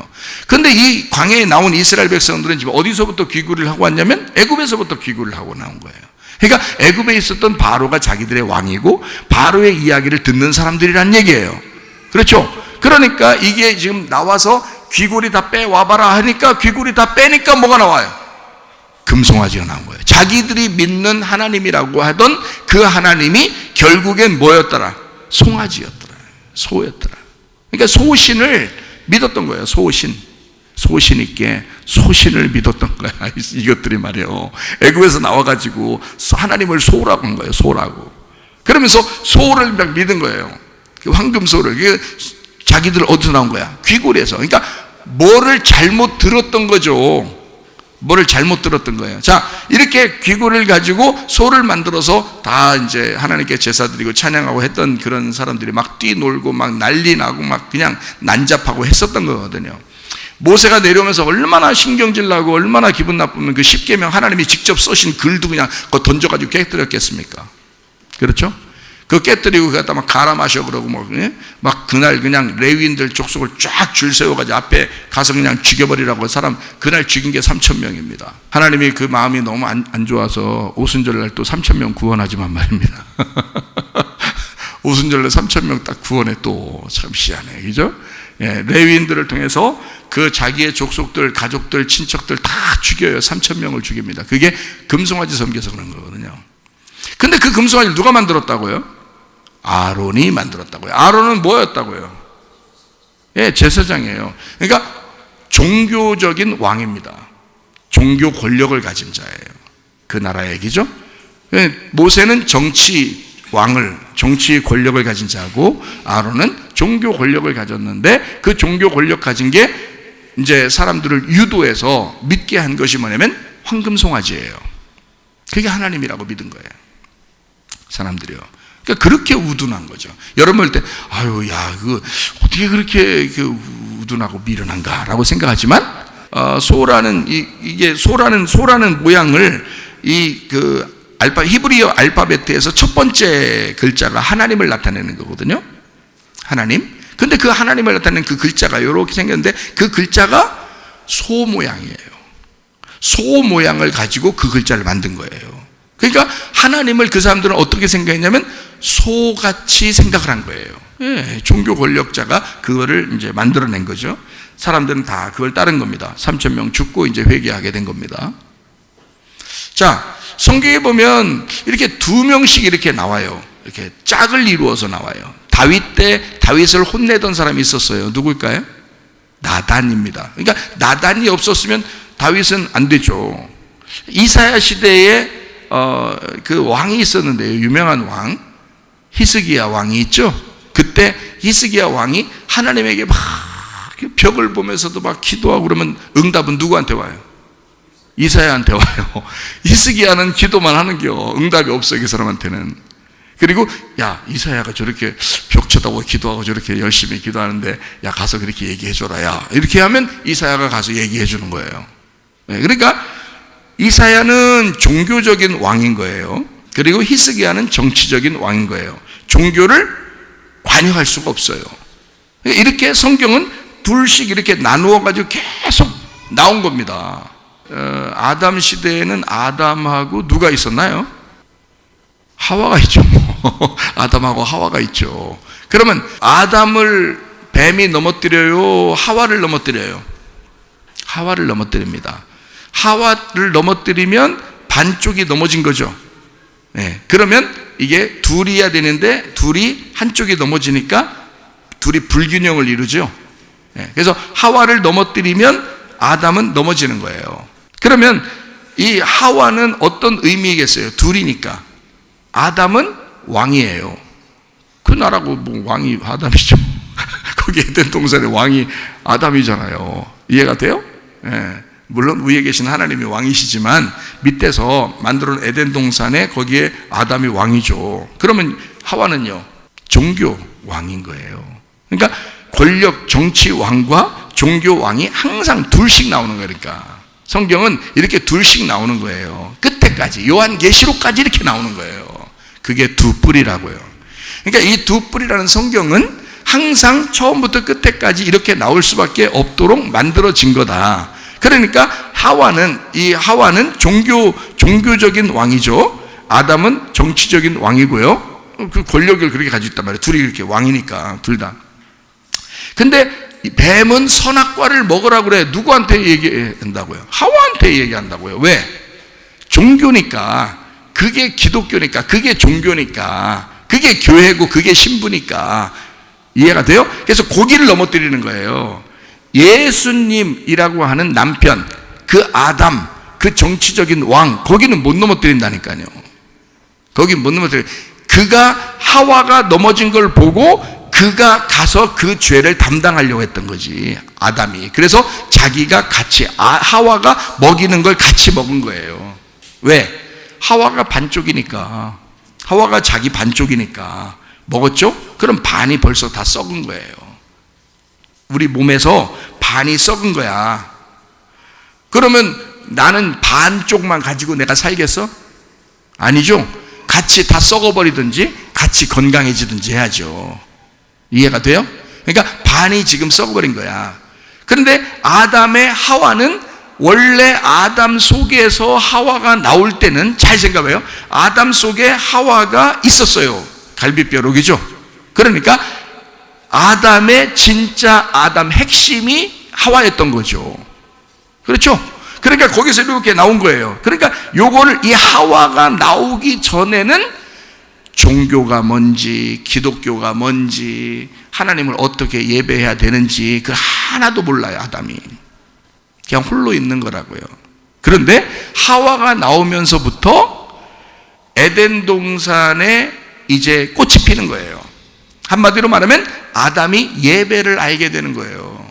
S1: 그런데 이 광야에 나온 이스라엘 백성들은 지금 어디서부터 귀고리를 하고 왔냐면 애굽에서부터 귀고리를 하고 나온 거예요. 그러니까 애굽에 있었던 바로가 자기들의 왕이고 바로의 이야기를 듣는 사람들이란 얘기예요. 그렇죠? 그러니까 이게 지금 나와서 귀고리 다 빼와봐라 하니까, 귀고리 다 빼니까 뭐가 나와요? 금송아지가 나온 거예요. 자기들이 믿는 하나님이라고 하던 그 하나님이 결국엔 뭐였더라? 송아지였더라. 소였더라. 그러니까 소신을 믿었던 거예요. 소신 있게 소신을 믿었던 거야. 이것들이 말이에요. 애굽에서 나와가지고 하나님을 소라고 한 거예요. 소라고. 그러면서 소를 막 믿은 거예요. 그 황금소를. 자기들 어디서 나온 거야? 귀골에서. 그러니까 뭐를 잘못 들었던 거죠. 뭐를 잘못 들었던 거예요. 자, 이렇게 귀골을 가지고 소를 만들어서 다 이제 하나님께 제사 드리고 찬양하고 했던 그런 사람들이 막 뛰놀고 막 난리 나고 막 그냥 난잡하고 했었던 거거든요. 모세가 내려오면서 얼마나 신경질 나고 얼마나 기분 나쁘면 그 십계명 하나님이 직접 써신 글도 그냥 그거 던져가지고 깨뜨렸겠습니까? 그렇죠? 그거 깨뜨리고 갖다 막 갈아 마셔 그러고 막 그날 그냥 레위인들 족속을 쫙 줄 세워가지고 앞에 가서 그냥 죽여버리라고 사람 그날 죽인 게 3,000명입니다. 하나님이 그 마음이 너무 안 좋아서 오순절날 또 3,000명 구원하지만 말입니다. 오순절날 3,000명 딱 구원해 또 참 희한해, 그죠? 예, 레위인들을 통해서 그 자기의 족속들, 가족들, 친척들 다 죽여요. 3,000명을 죽입니다. 그게 금송아지 섬겨서 그런 거거든요. 근데 그 금송아지를 누가 만들었다고요? 아론이 만들었다고요. 아론은 뭐였다고요? 예, 제사장이에요. 그러니까 종교적인 왕입니다. 종교 권력을 가진 자예요. 그 나라 얘기죠. 모세는 정치 권력을 가진 자고 아론은 종교 권력을 가졌는데 그 종교 권력 가진 게 이제 사람들을 유도해서 믿게 한 것이 뭐냐면 황금송아지예요. 그게 하나님이라고 믿은 거예요. 사람들이요. 그러니까 그렇게 우둔한 거죠. 여러분 볼 때, 아유, 야, 그 어떻게 그렇게 우둔하고 미련한가라고 생각하지만, 소라는 모양을 히브리어 알파벳에서 첫 번째 글자가 하나님을 나타내는 거거든요. 하나님. 근데 그 하나님을 나타내는 그 글자가 이렇게 생겼는데 그 글자가 소 모양이에요. 소 모양을 가지고 그 글자를 만든 거예요. 그러니까 하나님을 그 사람들은 어떻게 생각했냐면 소같이 생각을 한 거예요. 예, 종교 권력자가 그거를 이제 만들어낸 거죠. 사람들은 다 그걸 따른 겁니다. 3,000명 죽고 이제 회개하게 된 겁니다. 자, 성경에 보면 이렇게 2명씩 이렇게 나와요. 이렇게 짝을 이루어서 나와요. 다윗 때 다윗을 혼내던 사람이 있었어요. 누굴까요? 나단입니다. 그러니까 나단이 없었으면 다윗은 안 되죠. 이사야 시대에 그 왕이 있었는데요. 유명한 왕 히스기야 왕이 있죠. 그때 히스기야 왕이 하나님에게 막 벽을 보면서도 막 기도하고 그러면 응답은 누구한테 와요? 이사야한테 와요. 히스기야는 기도만 하는겨. 응답이 없어요, 그 사람한테는. 그리고 야, 이사야가 저렇게 벽 쳐다보고 기도하고 저렇게 열심히 기도하는데 야, 가서 그렇게 얘기해줘라. 야, 이렇게 하면 이사야가 가서 얘기해주는 거예요. 네, 그러니까 이사야는 종교적인 왕인 거예요. 그리고 히스기야는 정치적인 왕인 거예요. 종교를 관여할 수가 없어요. 이렇게 성경은 둘씩 이렇게 나누어 가지고 계속 나온 겁니다. 아담 시대에는 아담하고 누가 있었나요? 하와가 있죠. 아담하고 하와가 있죠. 그러면 아담을 뱀이 넘어뜨려요? 하와를 넘어뜨려요? 하와를 넘어뜨립니다. 하와를 넘어뜨리면 반쪽이 넘어진 거죠. 네, 그러면 이게 둘이야 되는데 둘이 한쪽이 넘어지니까 둘이 불균형을 이루죠. 네, 그래서 하와를 넘어뜨리면 아담은 넘어지는 거예요. 그러면 이 하와는 어떤 의미겠어요? 둘이니까. 아담은 왕이에요. 그 나라고 뭐 왕이 아담이죠. 거기 에덴 동산의 왕이 아담이잖아요. 이해가 돼요? 네. 물론 위에 계신 하나님이 왕이시지만 밑에서 만들어놓은 에덴 동산에 거기에 아담이 왕이죠. 그러면 하와는요, 종교 왕인 거예요. 그러니까 권력 정치 왕과 종교 왕이 항상 둘씩 나오는 거예요. 그러니까 성경은 이렇게 둘씩 나오는 거예요. 끝에까지 요한계시록까지 이렇게 나오는 거예요. 그게 두 뿔이라고요. 그러니까 이 두 뿔이라는 성경은 항상 처음부터 끝에까지 이렇게 나올 수밖에 없도록 만들어진 거다. 그러니까 하와는 종교적인 왕이죠. 아담은 정치적인 왕이고요. 그 권력을 그렇게 가지고 있단 말이에요. 둘이 이렇게 왕이니까 둘 다. 근데 뱀은 선악과를 먹으라고 그래. 누구한테 얘기한다고요? 하와한테 얘기한다고요. 왜? 종교니까. 그게 기독교니까. 그게 종교니까. 그게 교회고 그게 신부니까. 이해가 돼요? 그래서 고기를 넘어뜨리는 거예요. 예수님이라고 하는 남편, 그 아담, 그 정치적인 왕, 거기는 못 넘어뜨린다니까요. 거긴 못 넘어뜨려. 그가 하와가 넘어진 걸 보고 그가 가서 그 죄를 담당하려고 했던 거지, 아담이. 그래서 자기가 같이, 하와가 먹이는 걸 같이 먹은 거예요. 왜? 하와가 반쪽이니까, 하와가 자기 반쪽이니까 먹었죠? 그럼 반이 벌써 다 썩은 거예요. 우리 몸에서 반이 썩은 거야. 그러면 나는 반쪽만 가지고 내가 살겠어? 아니죠. 같이 다 썩어버리든지 같이 건강해지든지 해야죠. 이해가 돼요? 그러니까 반이 지금 썩어버린 거야. 그런데 아담의 하와는 원래 아담 속에서 하와가 나올 때는, 잘 생각해요. 아담 속에 하와가 있었어요. 갈비뼈록이죠. 그러니까 아담의 진짜 아담 핵심이 하와였던 거죠. 그렇죠? 그러니까 거기서 이렇게 나온 거예요. 그러니까 요거를, 이 하와가 나오기 전에는 종교가 뭔지, 기독교가 뭔지, 하나님을 어떻게 예배해야 되는지 그 하나도 몰라요, 아담이. 그냥 홀로 있는 거라고요. 그런데 하와가 나오면서부터 에덴 동산에 이제 꽃이 피는 거예요. 한마디로 말하면 아담이 예배를 알게 되는 거예요.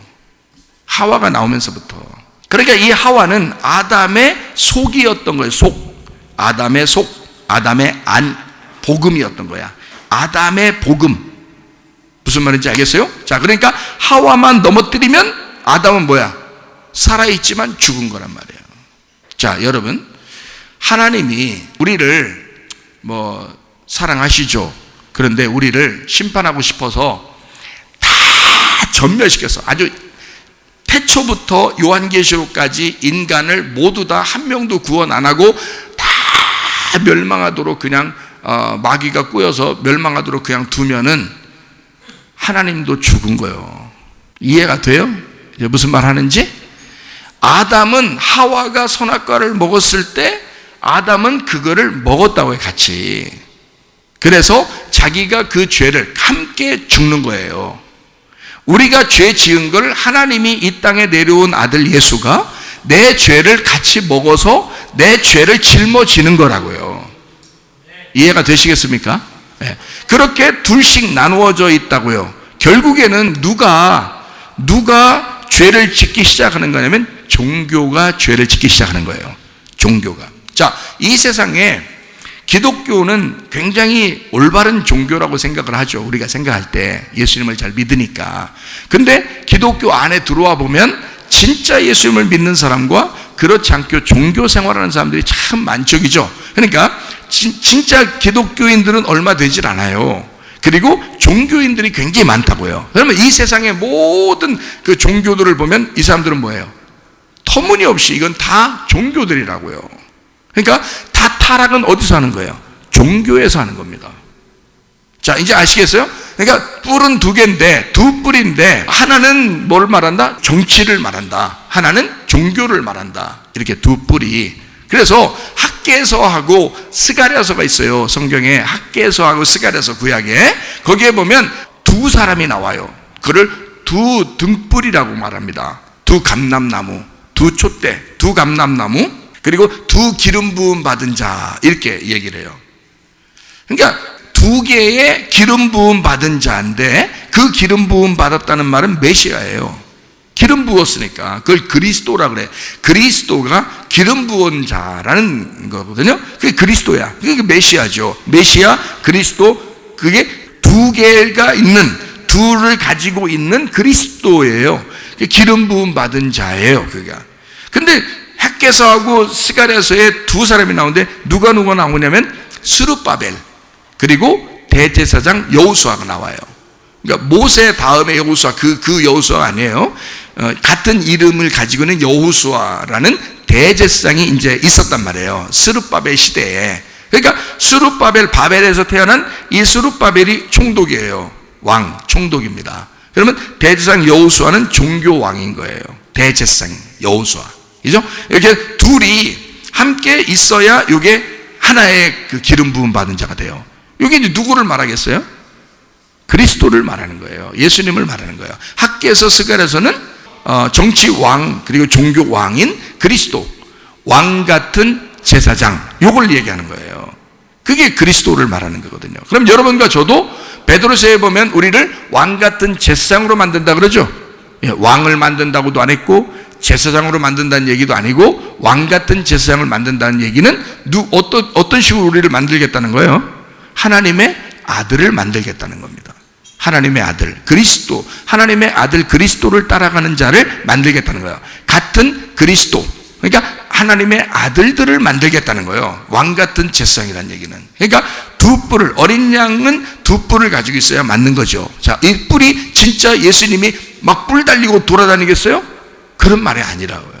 S1: 하와가 나오면서부터. 그러니까 이 하와는 아담의 속이었던 거예요. 속. 아담의 속. 아담의 안. 복음이었던 거야. 아담의 복음. 무슨 말인지 알겠어요? 자, 그러니까 하와만 넘어뜨리면 아담은 뭐야? 살아있지만 죽은 거란 말이에요. 자, 여러분, 하나님이 우리를 사랑하시죠. 그런데 우리를 심판하고 싶어서 다 전멸시켰어. 아주 태초부터 요한계시록까지 인간을 모두 다 한 명도 구원 안 하고 다 멸망하도록 그냥 마귀가 꾸여서 멸망하도록 그냥 두면은 하나님도 죽은 거예요. 이해가 돼요? 이제 무슨 말 하는지? 아담은 하와가 선악과를 먹었을 때 아담은 그거를 먹었다고 해, 같이. 그래서 자기가 그 죄를 함께 죽는 거예요. 우리가 죄 지은 걸 하나님이 이 땅에 내려온 아들 예수가 내 죄를 같이 먹어서 내 죄를 짊어지는 거라고요. 이해가 되시겠습니까? 네. 그렇게 둘씩 나누어져 있다고요. 결국에는 누가 죄를 짓기 시작하는 거냐면 종교가 죄를 짓기 시작하는 거예요. 종교가. 자, 이 세상에 기독교는 굉장히 올바른 종교라고 생각을 하죠. 우리가 생각할 때 예수님을 잘 믿으니까. 근데 기독교 안에 들어와 보면 진짜 예수님을 믿는 사람과 그렇지 않게 종교 생활하는 사람들이 참 많죠. 그러니까 진짜 기독교인들은 얼마 되질 않아요. 그리고 종교인들이 굉장히 많다고요. 그러면 이 세상의 모든 그 종교들을 보면 이 사람들은 뭐예요? 터무니없이 이건 다 종교들이라고요. 그러니까 다 타락은 어디서 하는 거예요? 종교에서 하는 겁니다. 자, 이제 아시겠어요? 그러니까 뿔은 두 개인데, 두 뿔인데, 하나는 뭘 말한다? 정치를 말한다. 하나는 종교를 말한다. 이렇게 두 뿔이. 그래서 학개서하고 스가랴서가 있어요. 성경에 학개서하고 스가랴서 구약에. 거기에 보면 두 사람이 나와요. 그를 두 등불이라고 말합니다. 두 감람나무, 두 촛대, 두 감람나무, 그리고 두 기름 부음 받은 자, 이렇게 얘기를 해요. 그러니까 두 개의 기름 부음 받은 자인데 그 기름 부음 받았다는 말은 메시아예요. 기름 부었으니까 그걸 그리스도라 그래. 그리스도가 기름 부은 자라는 거거든요. 그게 그리스도야. 그게 메시아죠. 메시아, 그리스도, 그게 두 개가 있는, 둘을 가지고 있는 그리스도예요. 기름 부음 받은 자예요, 그가. 근데 학개서하고 스가랴서에 두 사람이 나오는데 누가 나오냐면 스룹바벨 그리고 대제사장 여호수아가 나와요. 그러니까 모세 다음에 여호수아, 그 여호수아가 아니에요. 같은 이름을 가지고 있는 여호수아라는 대제사장이 이제 있었단 말이에요. 스룹바벨 시대에. 그러니까 스룹바벨, 바벨에서 태어난 이 스룹바벨이 총독이에요. 왕, 총독입니다. 그러면 대제사장 여호수아는 종교 왕인 거예요. 대제사장 여호수아. 그죠? 이렇게 둘이 함께 있어야 이게 하나의 그 기름 부음 받은 자가 돼요. 이게 이제 누구를 말하겠어요? 그리스도를 말하는 거예요. 예수님을 말하는 거예요. 학계에서 스갈에서는 정치 왕 그리고 종교 왕인 그리스도, 왕 같은 제사장, 요걸 얘기하는 거예요. 그게 그리스도를 말하는 거거든요. 그럼 여러분과 저도 베드로서에 보면 우리를 왕 같은 제사장으로 만든다 그러죠. 왕을 만든다고도 안 했고 제사장으로 만든다는 얘기도 아니고 왕 같은 제사장을 만든다는 얘기는 어떤 식으로 우리를 만들겠다는 거예요? 하나님의 아들을 만들겠다는 겁니다. 하나님의 아들 그리스도, 하나님의 아들 그리스도를 따라가는 자를 만들겠다는 거예요. 같은 그리스도, 그러니까 하나님의 아들들을 만들겠다는 거예요. 왕 같은 제사장이라는 얘기는. 그러니까 두 뿔을, 어린 양은 두 뿔을 가지고 있어야 맞는 거죠. 자, 이 뿔이 진짜 예수님이 막 뿔 달리고 돌아다니겠어요? 그런 말이 아니라고요.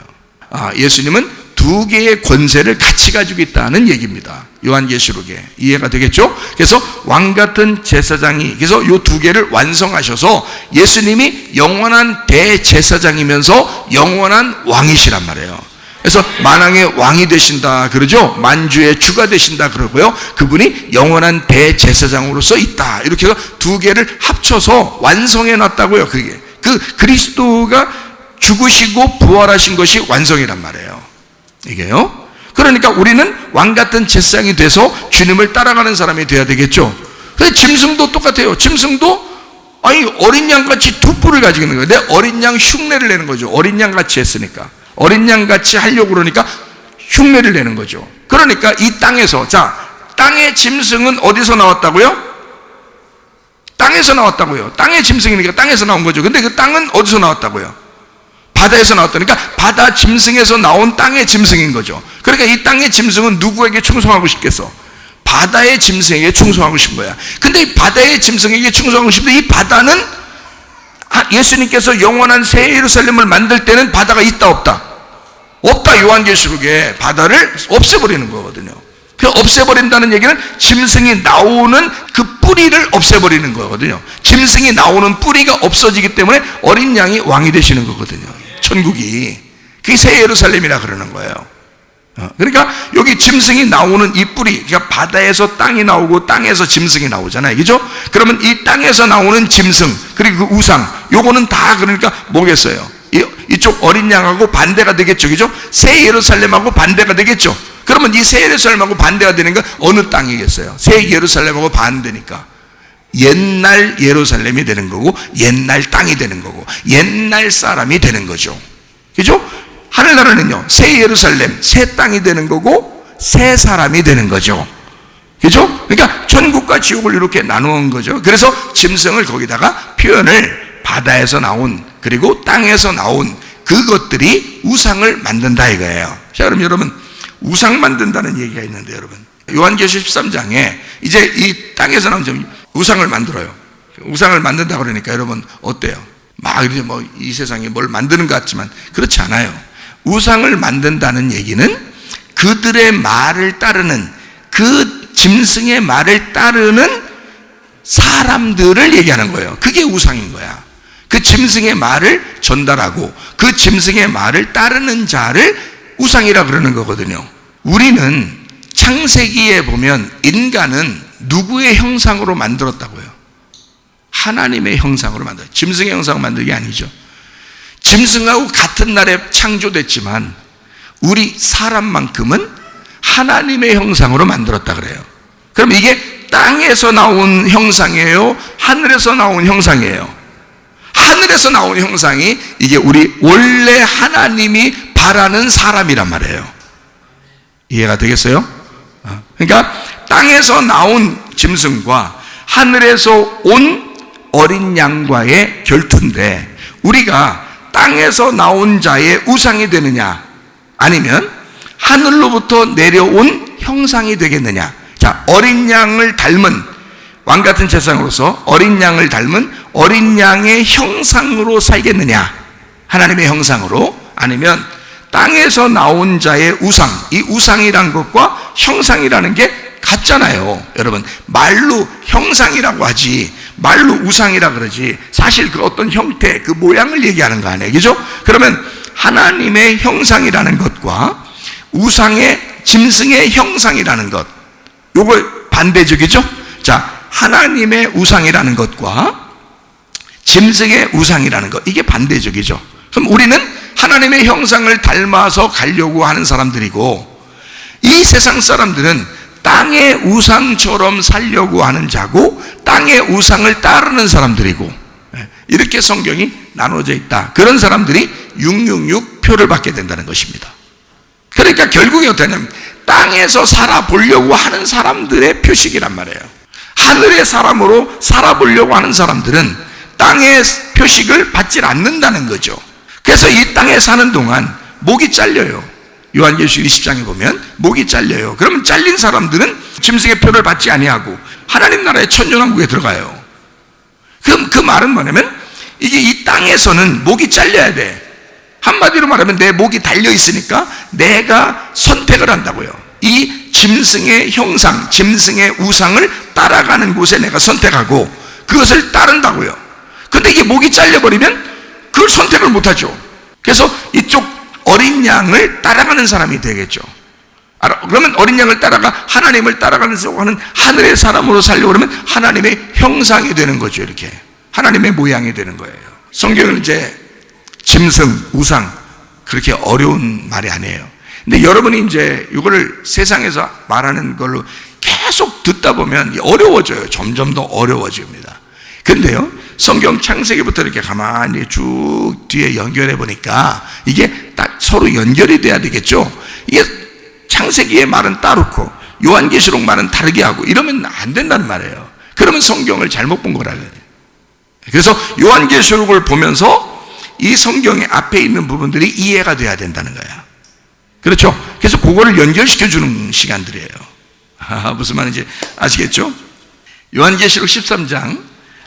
S1: 예수님은 두 개의 권세를 같이 가지고 있다는 얘기입니다. 요한계시록에. 이해가 되겠죠? 그래서 왕 같은 제사장이, 그래서 이 두 개를 완성하셔서 예수님이 영원한 대제사장이면서 영원한 왕이시란 말이에요. 그래서 만왕의 왕이 되신다 그러죠. 만주의 주가 되신다 그러고요. 그분이 영원한 대제사장으로서 있다. 이렇게 해서 두 개를 합쳐서 완성해 놨다고요. 그게 그 그리스도가 죽으시고 부활하신 것이 완성이란 말이에요. 이게요. 그러니까 우리는 왕 같은 제사장이 돼서 주님을 따라가는 사람이 돼야 되겠죠. 근데 짐승도 똑같아요. 짐승도 어린 양같이 두 뿔을 가지고 있는 거예요. 내 어린 양 흉내를 내는 거죠. 어린 양같이 했으니까. 어린 양같이 하려고 그러니까 흉내를 내는 거죠. 그러니까 이 땅에서, 자, 땅의 짐승은 어디서 나왔다고요? 땅에서 나왔다고요. 땅의 짐승이니까 땅에서 나온 거죠. 근데 그 땅은 어디서 나왔다고요? 바다에서 나왔다니까 바다 짐승에서 나온 땅의 짐승인 거죠. 그러니까 이 땅의 짐승은 누구에게 충성하고 싶겠어? 바다의 짐승에게 충성하고 싶은 거야. 근데 이 바다의 짐승에게 충성하고 싶은데 이 바다는 예수님께서 영원한 새 예루살렘을 만들 때는 바다가 있다 없다? 없다. 요한계시록에 바다를 없애버리는 거거든요. 그 없애버린다는 얘기는 짐승이 나오는 그 뿌리를 없애버리는 거거든요. 짐승이 나오는 뿌리가 없어지기 때문에 어린 양이 왕이 되시는 거거든요. 천국이. 그게 새 예루살렘이라 그러는 거예요. 그러니까 여기 짐승이 나오는 이 뿌리, 그러니까 바다에서 땅이 나오고 땅에서 짐승이 나오잖아요. 그죠? 그러면 이 땅에서 나오는 짐승, 그리고 그 우상, 요거는 다 그러니까 뭐겠어요? 이쪽 어린 양하고 반대가 되겠죠. 그죠? 새 예루살렘하고 반대가 되겠죠. 그러면 이 새 예루살렘하고 반대가 되는 건 어느 땅이겠어요? 새 예루살렘하고 반대니까 옛날 예루살렘이 되는 거고 옛날 땅이 되는 거고 옛날 사람이 되는 거죠. 그죠? 하늘나라는요, 새 예루살렘, 새 땅이 되는 거고 새 사람이 되는 거죠. 그죠? 그러니까 천국과 지옥을 이렇게 나누는 거죠. 그래서 짐승을 거기다가 표현을 바다에서 나온 그리고 땅에서 나온 그것들이 우상을 만든다 이거예요. 자, 그럼 여러분, 우상 만든다는 얘기가 있는데, 여러분, 요한계시록 13장에 이제 이 땅에서 나온 우상을 만들어요. 우상을 만든다 그러니까 여러분 어때요? 막 이렇게 뭐 이 세상에 뭘 만드는 것 같지만 그렇지 않아요. 우상을 만든다는 얘기는 그들의 말을 따르는, 그 짐승의 말을 따르는 사람들을 얘기하는 거예요. 그게 우상인 거야. 그 짐승의 말을 전달하고 그 짐승의 말을 따르는 자를 우상이라 그러는 거거든요. 우리는 창세기에 보면 인간은 누구의 형상으로 만들었다고요? 하나님의 형상으로 만들어요. 짐승의 형상으로 만든 게 아니죠. 짐승하고 같은 날에 창조됐지만 우리 사람만큼은 하나님의 형상으로 만들었다 그래요. 그럼 이게 땅에서 나온 형상이에요? 하늘에서 나온 형상이에요? 하늘에서 나온 형상이 이게 우리 원래 하나님이 바라는 사람이란 말이에요. 이해가 되겠어요? 그러니까 땅에서 나온 짐승과 하늘에서 온 어린 양과의 결투인데, 우리가 땅에서 나온 자의 우상이 되느냐 아니면 하늘로부터 내려온 형상이 되겠느냐. 자, 어린 양을 닮은 왕 같은 제사장으로서 어린 양을 닮은 어린 양의 형상으로 살겠느냐, 하나님의 형상으로, 아니면 땅에서 나온 자의 우상, 이 우상이란 것과 형상이라는 게 같잖아요. 여러분, 말로 형상이라고 하지 말로 우상이라 그러지 사실 그 어떤 형태, 그 모양을 얘기하는 거 아니에요. 그죠? 그러면 하나님의 형상이라는 것과 우상의 짐승의 형상이라는 것, 요거 반대적이죠? 자, 하나님의 우상이라는 것과 짐승의 우상이라는 것, 이게 반대적이죠. 그럼 우리는 하나님의 형상을 닮아서 가려고 하는 사람들이고, 이 세상 사람들은 땅의 우상처럼 살려고 하는 자고 땅의 우상을 따르는 사람들이고, 이렇게 성경이 나눠져 있다. 그런 사람들이 666 표를 받게 된다는 것입니다. 그러니까 결국에 어떻게 하냐면 땅에서 살아보려고 하는 사람들의 표식이란 말이에요. 하늘의 사람으로 살아보려고 하는 사람들은 땅의 표식을 받지 않는다는 거죠. 그래서 이 땅에 사는 동안 목이 잘려요. 요한계시록 20장에 보면 목이 잘려요. 그러면 잘린 사람들은 짐승의 표를 받지 아니하고 하나님 나라의 천년왕국에 들어가요. 그럼 그 말은 뭐냐면 이게 이 땅에서는 목이 잘려야 돼. 한마디로 말하면 내 목이 달려 있으니까 내가 선택을 한다고요. 이 짐승의 형상, 짐승의 우상을 따라가는 곳에 내가 선택하고 그것을 따른다고요. 근데 이게 목이 잘려버리면 그걸 선택을 못하죠. 그래서 이쪽 어린 양을 따라가는 사람이 되겠죠. 그러면 어린 양을 따라가 하나님을 따라가는 하늘의 사람으로 살려고 그러면 하나님의 형상이 되는 거죠. 이렇게 하나님의 모양이 되는 거예요. 성경은 이제 짐승, 우상, 그렇게 어려운 말이 아니에요. 근데 여러분이 이제 이거를 세상에서 말하는 걸로 계속 듣다 보면 어려워져요. 점점 더 어려워집니다. 근데요, 성경 창세기부터 이렇게 가만히 쭉 뒤에 연결해 보니까 이게 딱 서로 연결이 돼야 되겠죠. 이게 창세기의 말은 따르고 요한계시록 말은 다르게 하고 이러면 안 된단 말이에요. 그러면 성경을 잘못 본 거라 그래요. 그래서 요한계시록을 보면서 이 성경의 앞에 있는 부분들이 이해가 돼야 된다는 거야. 그렇죠? 그래서 그거를 연결시켜 주는 시간들이에요. 무슨 말인지 아시겠죠? 요한계시록 13장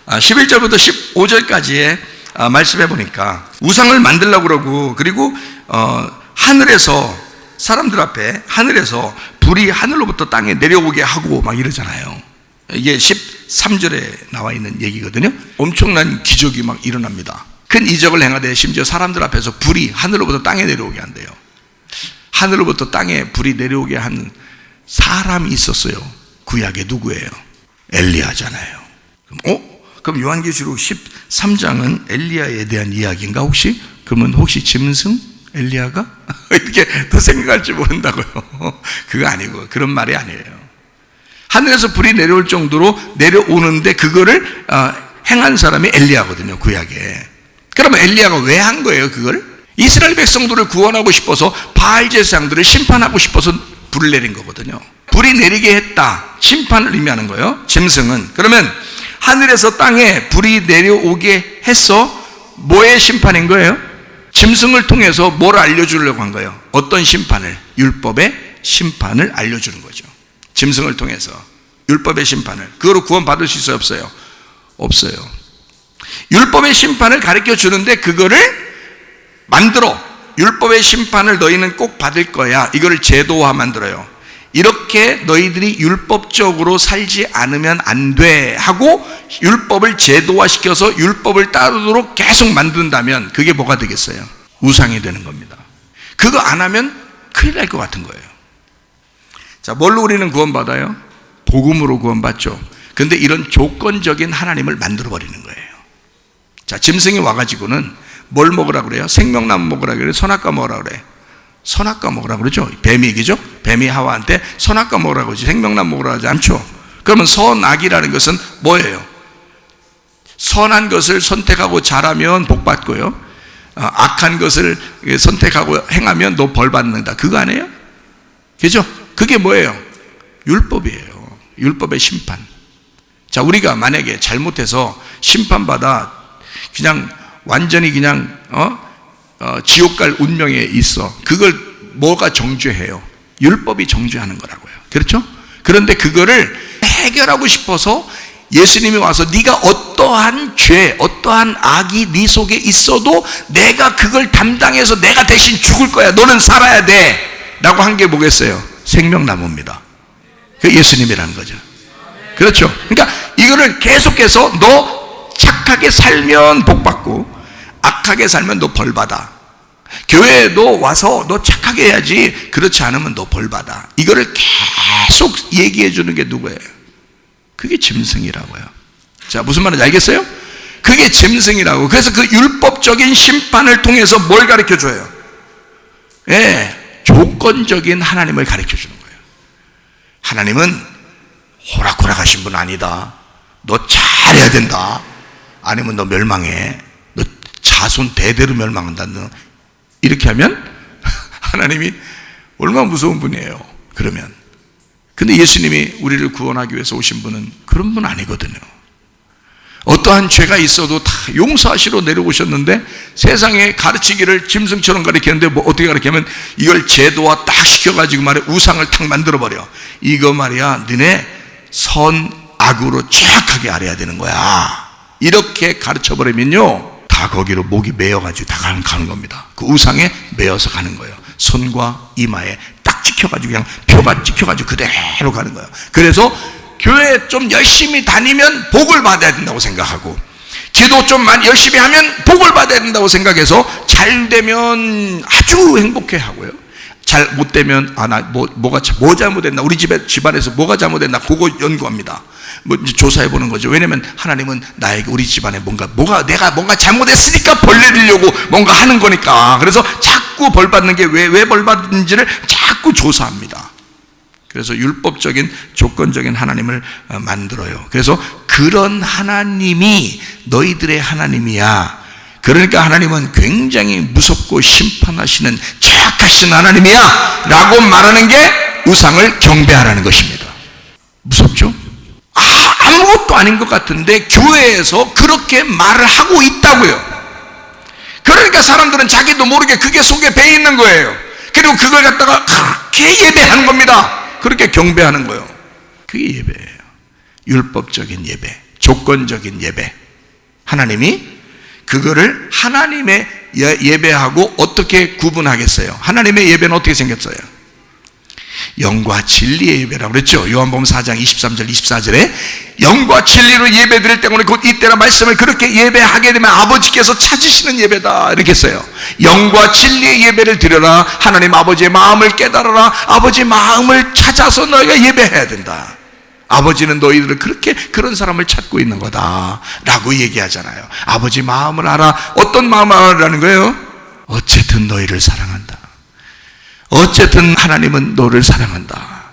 S1: 11절부터 15절까지의 말씀해 보니까 우상을 만들려고 그러고, 그리고 하늘에서 사람들 앞에 하늘에서 불이 하늘로부터 땅에 내려오게 하고 막 이러잖아요. 이게 13절에 나와 있는 얘기거든요. 엄청난 기적이 막 일어납니다. 큰 이적을 행하되 심지어 사람들 앞에서 불이 하늘로부터 땅에 내려오게 한대요. 하늘로부터 땅에 불이 내려오게 한 사람이 있었어요. 구약에 누구예요? 엘리야잖아요. 그럼 요한계시록 13장은 엘리야에 대한 이야기인가 혹시? 그러면 혹시 짐승? 엘리야가? 이렇게 더 생각할지 모른다고요. 그거 아니고, 그런 말이 아니에요. 하늘에서 불이 내려올 정도로 내려오는데 그거를 행한 사람이 엘리야거든요, 구약에. 그러면 엘리야가 왜 한 거예요, 그걸? 이스라엘 백성들을 구원하고 싶어서 바알 제사장들을 심판하고 싶어서 불을 내린 거거든요. 불이 내리게 했다, 심판을 의미하는 거예요, 짐승은. 그러면 하늘에서 땅에 불이 내려오게 했어. 뭐의 심판인 거예요? 짐승을 통해서 뭘 알려주려고 한 거예요? 어떤 심판을? 율법의 심판을 알려주는 거죠. 짐승을 통해서 율법의 심판을. 그거로 구원받을 수 있어요, 없어요? 없어요. 율법의 심판을 가르쳐 주는데 그거를 만들어, 율법의 심판을 너희는 꼭 받을 거야, 이거를 제도화 만들어요. 이렇게 너희들이 율법적으로 살지 않으면 안 돼 하고 율법을 제도화시켜서 율법을 따르도록 계속 만든다면 그게 뭐가 되겠어요? 우상이 되는 겁니다. 그거 안 하면 큰일 날 것 같은 거예요. 자, 뭘로 우리는 구원받아요? 복음으로 구원받죠. 근데 이런 조건적인 하나님을 만들어버리는 거예요. 자, 짐승이 와가지고는 뭘 먹으라 그래요? 생명나무 먹으라 그래요? 선악과 먹으라 그래요? 선악과 먹으라 그러죠. 뱀이 얘기죠. 뱀이 하와한테 선악과 먹으라 그러지 생명나무 먹으라 하지 않죠. 그러면 선악이라는 것은 뭐예요? 선한 것을 선택하고 잘하면 복 받고요, 악한 것을 선택하고 행하면 너 벌 받는다, 그거 아니에요? 그죠? 그게 뭐예요? 율법이에요. 율법의 심판. 자, 우리가 만약에 잘못해서 심판받아 그냥 완전히 그냥 지옥 갈 운명에 있어. 그걸 뭐가 정죄해요? 율법이 정죄하는 거라고요. 그렇죠? 그런데 그거를 해결하고 싶어서 예수님이 와서 네가 어떠한 죄, 어떠한 악이 네 속에 있어도 내가 그걸 담당해서 내가 대신 죽을 거야, 너는 살아야 돼 라고 한 게 뭐겠어요? 생명나무입니다. 그게 예수님이라는 거죠. 그렇죠? 그러니까 이거를 계속해서 너 착하게 살면 복 받고 악하게 살면 너 벌 받아. 교회에도 와서 너 착하게 해야지, 그렇지 않으면 너 벌 받아. 이거를 계속 얘기해 주는 게 누구예요? 그게 짐승이라고요. 자, 무슨 말인지 알겠어요? 그게 짐승이라고. 그래서 그 율법적인 심판을 통해서 뭘 가르쳐줘요? 예, 조건적인 하나님을 가르쳐주는 거예요. 하나님은 호락호락하신 분 아니다. 너 잘해야 된다. 아니면 너 멸망해. 너 자손 대대로 멸망한다. 너 이렇게 하면 하나님이 얼마나 무서운 분이에요. 그러면 근데 예수님이 우리를 구원하기 위해서 오신 분은 그런 분 아니거든요. 어떠한 죄가 있어도 다 용서하시러 내려오셨는데 세상에 가르치기를 짐승처럼 가르치는데 뭐 어떻게 가르치냐면 이걸 제도화 딱 시켜가지고 말이야 우상을 탁 만들어버려. 이거 말이야 너네 선악으로 정확하게 알아야 되는 거야. 이렇게 가르쳐버리면요 다 거기로 목이 매여가지고 다 가는 겁니다. 그 우상에 매여서 가는 거예요. 손과 이마에 딱 찍혀가지고 그냥 표가 찍혀가지고 그대로 가는 거예요. 그래서 교회 좀 열심히 다니면 복을 받아야 된다고 생각하고 기도 좀 많이 열심히 하면 복을 받아야 된다고 생각해서 잘 되면 아주 행복해 하고요. 잘 못 되면 뭐 잘못됐나 우리 집안에서 뭐가 잘못됐나 그거 연구합니다. 뭐 이제 조사해 보는 거죠. 왜냐면 하나님은 나에게 우리 집안에 내가 뭔가 잘못했으니까 벌 내리려고 뭔가 하는 거니까. 그래서 자꾸 벌 받는 게 왜 벌 받는지를 자꾸 조사합니다. 그래서 율법적인 조건적인 하나님을 만들어요. 그래서 그런 하나님이 너희들의 하나님이야. 그러니까 하나님은 굉장히 무섭고 심판하시는 정확하신 하나님이야 라고 말하는 게 우상을 경배하라는 것입니다. 무섭죠? 아무것도 아닌 것 같은데 교회에서 그렇게 말을 하고 있다고요. 그러니까 사람들은 자기도 모르게 그게 속에 배 있는 거예요. 그리고 그걸 갖다가 그렇게 예배하는 겁니다. 그렇게 경배하는 거예요. 그게 예배예요. 율법적인 예배, 조건적인 예배. 하나님이 그거를 하나님의 예배하고 어떻게 구분하겠어요? 하나님의 예배는 어떻게 생겼어요? 영과 진리의 예배라고 그랬죠. 요한복음 4장 23절 24절에 영과 진리로 예배 드릴 때문에 곧 이때라 말씀을 그렇게 예배하게 되면 아버지께서 찾으시는 예배다 이렇게 했어요. 영과 진리의 예배를 드려라. 하나님 아버지의 마음을 깨달아라. 아버지의 마음을 찾아서 너희가 예배해야 된다. 아버지는 너희들을 그렇게 그런 사람을 찾고 있는 거다 라고 얘기하잖아요. 아버지 마음을 알아. 어떤 마음을 알아라는 거예요? 어쨌든 너희를 사랑한다. 어쨌든 하나님은 너를 사랑한다.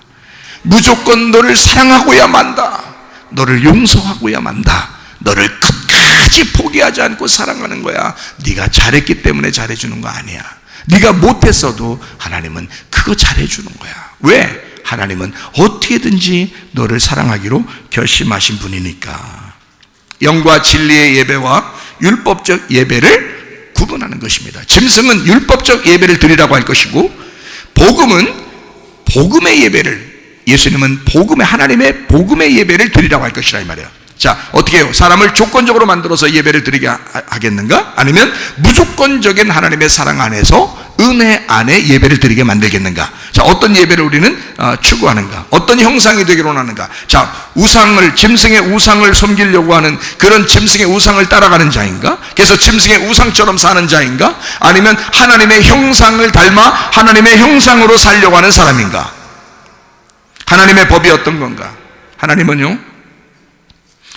S1: 무조건 너를 사랑하고야 만다. 너를 용서하고야 만다. 너를 끝까지 포기하지 않고 사랑하는 거야. 네가 잘했기 때문에 잘해주는 거 아니야. 네가 못했어도 하나님은 그거 잘해주는 거야. 왜? 하나님은 어떻게든지 너를 사랑하기로 결심하신 분이니까. 영과 진리의 예배와 율법적 예배를 구분하는 것입니다. 짐승은 율법적 예배를 드리라고 할 것이고 복음은 복음의 예배를, 예수님은 하나님의 복음의 예배를 드리라고 할 것이라 이 말이에요. 자, 어떻게 해요? 사람을 조건적으로 만들어서 예배를 드리게 하겠는가? 아니면 무조건적인 하나님의 사랑 안에서 은혜 안에 예배를 드리게 만들겠는가? 자, 어떤 예배를 우리는 추구하는가? 어떤 형상이 되기로 하는가? 자, 짐승의 우상을 섬기려고 하는 그런 짐승의 우상을 따라가는 자인가? 그래서 짐승의 우상처럼 사는 자인가? 아니면 하나님의 형상을 닮아 하나님의 형상으로 살려고 하는 사람인가? 하나님의 법이 어떤 건가?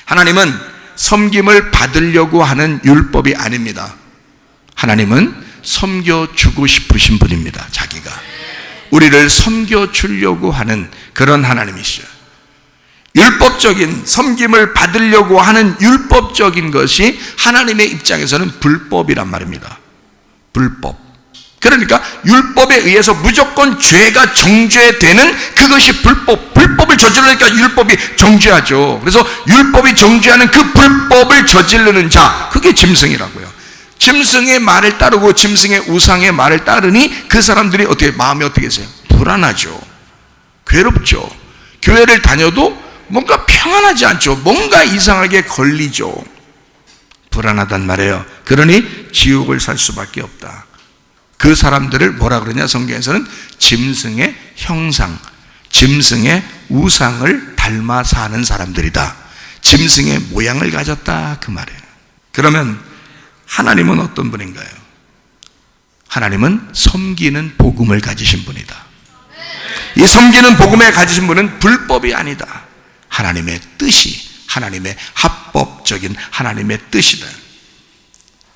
S1: 하나님은 섬김을 받으려고 하는 율법이 아닙니다. 하나님은 섬겨주고 싶으신 분입니다. 자기가 우리를 섬겨주려고 하는 그런 하나님이시죠. 율법적인 섬김을 받으려고 하는 율법적인 것이 하나님의 입장에서는 불법이란 말입니다. 불법. 그러니까 율법에 의해서 무조건 죄가 정죄되는 그것이 불법을 저지르니까 율법이 정죄하죠. 그래서 율법이 정죄하는 그 불법을 저지르는 자, 그게 짐승이라고요. 짐승의 말을 따르고 짐승의 우상의 말을 따르니 그 사람들이 마음이 어떻게 되세요? 불안하죠. 괴롭죠. 교회를 다녀도 뭔가 평안하지 않죠. 뭔가 이상하게 걸리죠. 불안하단 말이에요. 그러니 지옥을 살 수밖에 없다. 그 사람들을 뭐라 그러냐? 성경에서는 짐승의 형상, 짐승의 우상을 닮아 사는 사람들이다. 짐승의 모양을 가졌다 그 말이에요. 그러면 하나님은 어떤 분인가요? 하나님은 섬기는 복음을 가지신 분이다. 이 섬기는 복음에 가지신 분은 불법이 아니다. 하나님의 뜻이, 하나님의 합법적인 하나님의 뜻이다.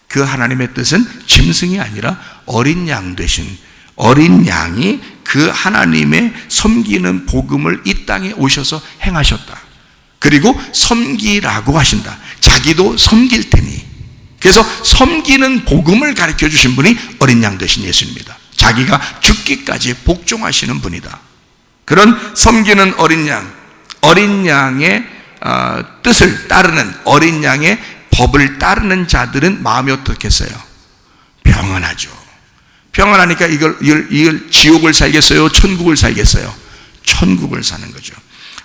S1: 그 하나님의 뜻은 짐승이 아니라 어린 양 되신 어린 양이 그 하나님의 섬기는 복음을 이 땅에 오셔서 행하셨다. 그리고 섬기라고 하신다. 자기도 섬길 테니. 그래서 섬기는 복음을 가르쳐 주신 분이 어린 양 되신 예수입니다. 자기가 죽기까지 복종하시는 분이다. 그런 섬기는 어린 양의 뜻을 따르는, 어린 양의 법을 따르는 자들은 마음이 어떻겠어요? 평안하죠. 평안하니까 이걸 지옥을 살겠어요? 천국을 살겠어요? 천국을 사는 거죠.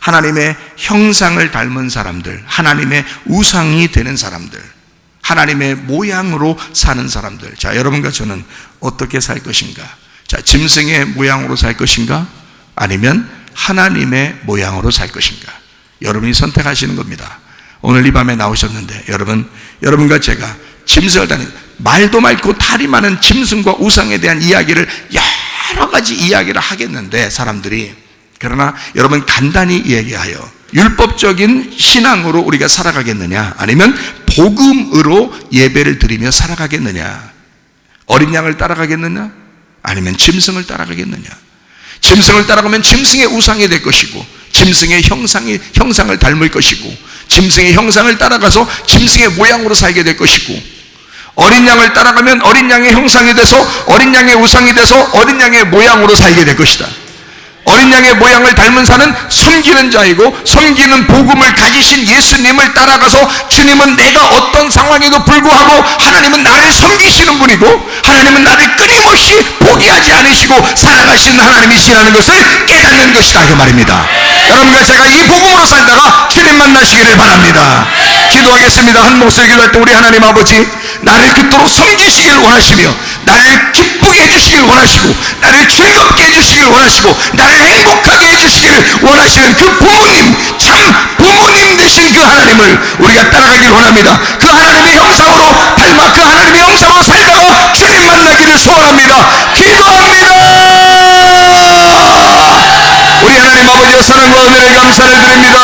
S1: 하나님의 형상을 닮은 사람들, 하나님의 우상이 되는 사람들, 하나님의 모양으로 사는 사람들. 자, 여러분과 저는 어떻게 살 것인가? 자, 짐승의 모양으로 살 것인가? 아니면 하나님의 모양으로 살 것인가? 여러분이 선택하시는 겁니다. 오늘 이 밤에 나오셨는데 여러분과 제가 짐승을 다니는, 말도 많고 다리 많은 짐승과 우상에 대한 이야기를 여러 가지 이야기를 하겠는데 사람들이, 그러나 여러분 간단히 얘기하여 율법적인 신앙으로 우리가 살아가겠느냐, 아니면 복음으로 예배를 드리며 살아가겠느냐, 어린 양을 따라가겠느냐, 아니면 짐승을 따라가겠느냐. 짐승을 따라가면 짐승의 우상이 될 것이고, 짐승의 형상을 닮을 것이고, 짐승의 형상을 따라가서 짐승의 모양으로 살게 될 것이고, 어린 양을 따라가면 어린 양의 형상이 돼서 어린 양의 우상이 돼서 어린 양의 모양으로 살게 될 것이다. 어린 양의 모양을 닮은 자는 섬기는 자이고, 섬기는 복음을 가지신 예수님을 따라가서 주님은 내가 어떤 상황에도 불구하고 하나님은 나를 섬기시는 분이고, 하나님은 나를 끊임없이 포기하지 않으시고 살아가시는 하나님이시라는 것을 깨닫는 것이다, 그 말입니다. 여러분과 제가 이 복음으로 살다가 주님 만나시기를 바랍니다. 기도하겠습니다. 한 목소리 기도할 때 우리 하나님 아버지, 나를 그토록 섬기시길 원하시며 나를 기쁘게 해주시길 원하시고 나를 즐겁게 해주시길 원하시고 나를 행복하게 해주시길 원하시는 그 부모님, 참 부모님 되신 그 하나님을 우리가 따라가길 원합니다. 그 하나님의 형상으로 닮아 그 하나님의 형상으로 살다가 주님 만나기를 소원합니다. 기도합니다. 우리 하나님 아버지의 사랑과 은혜를 감사를 드립니다.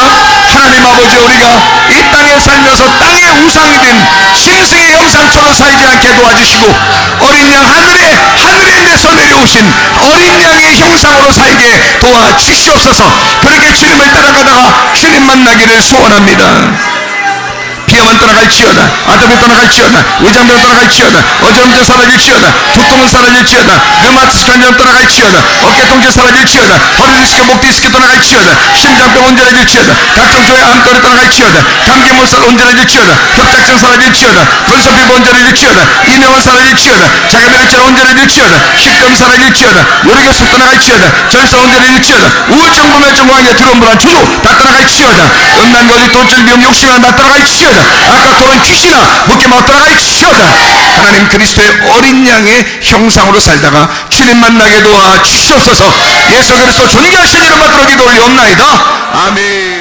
S1: 하나님 아버지, 우리가 이 땅에 살면서 땅의 우상이 된 짐승의 형상처럼 살지 않게 도와주시고, 어린 양 하늘에 내서 내려오신 어린 양의 형상으로 살게 도와주시옵소서. 그렇게 주님을 따라가다가 주님 만나기를 소원합니다. 비염은 떠나갈지어다, 아담이 떠나갈지어다, 위장병 떠나갈지어다, 어지럼증 사라질지어다, 두통은 사라질지어다, 류마티스 관절 떠나갈지어다, 어깨 통증 사라질지어다, 허리 디스크, 목 디스크 떠나갈지어다, 심장병 온전해질지어다, 각종 종의 암거리 떠나갈지어다, 감기 물살 온전해질지어다, 협착증 사라질지어다, 분석피부 온전해질지어다, 이명은 사라질지어다, 자가면역질 온전해질지어다, 식금 사라질지어다, 요리교습 떠나갈지어다, 절사 온전해질지어다, 우울증, 불면증, 광야, 두려움, 불안, 초조 다 떠나갈지어다, 음란거리, 돈줄, 비용, 욕심은 다 떠나갈지어다, 아까 토론 귀신아 묶임하고 떠나갈지어다. 하나님 그리스도의 어린 양의 형상으로 살다가 주님 만나게 도와주시옵소서. 예수 그리스도 존귀하신 이름 받들어 기도 올리옵나이다. 아멘.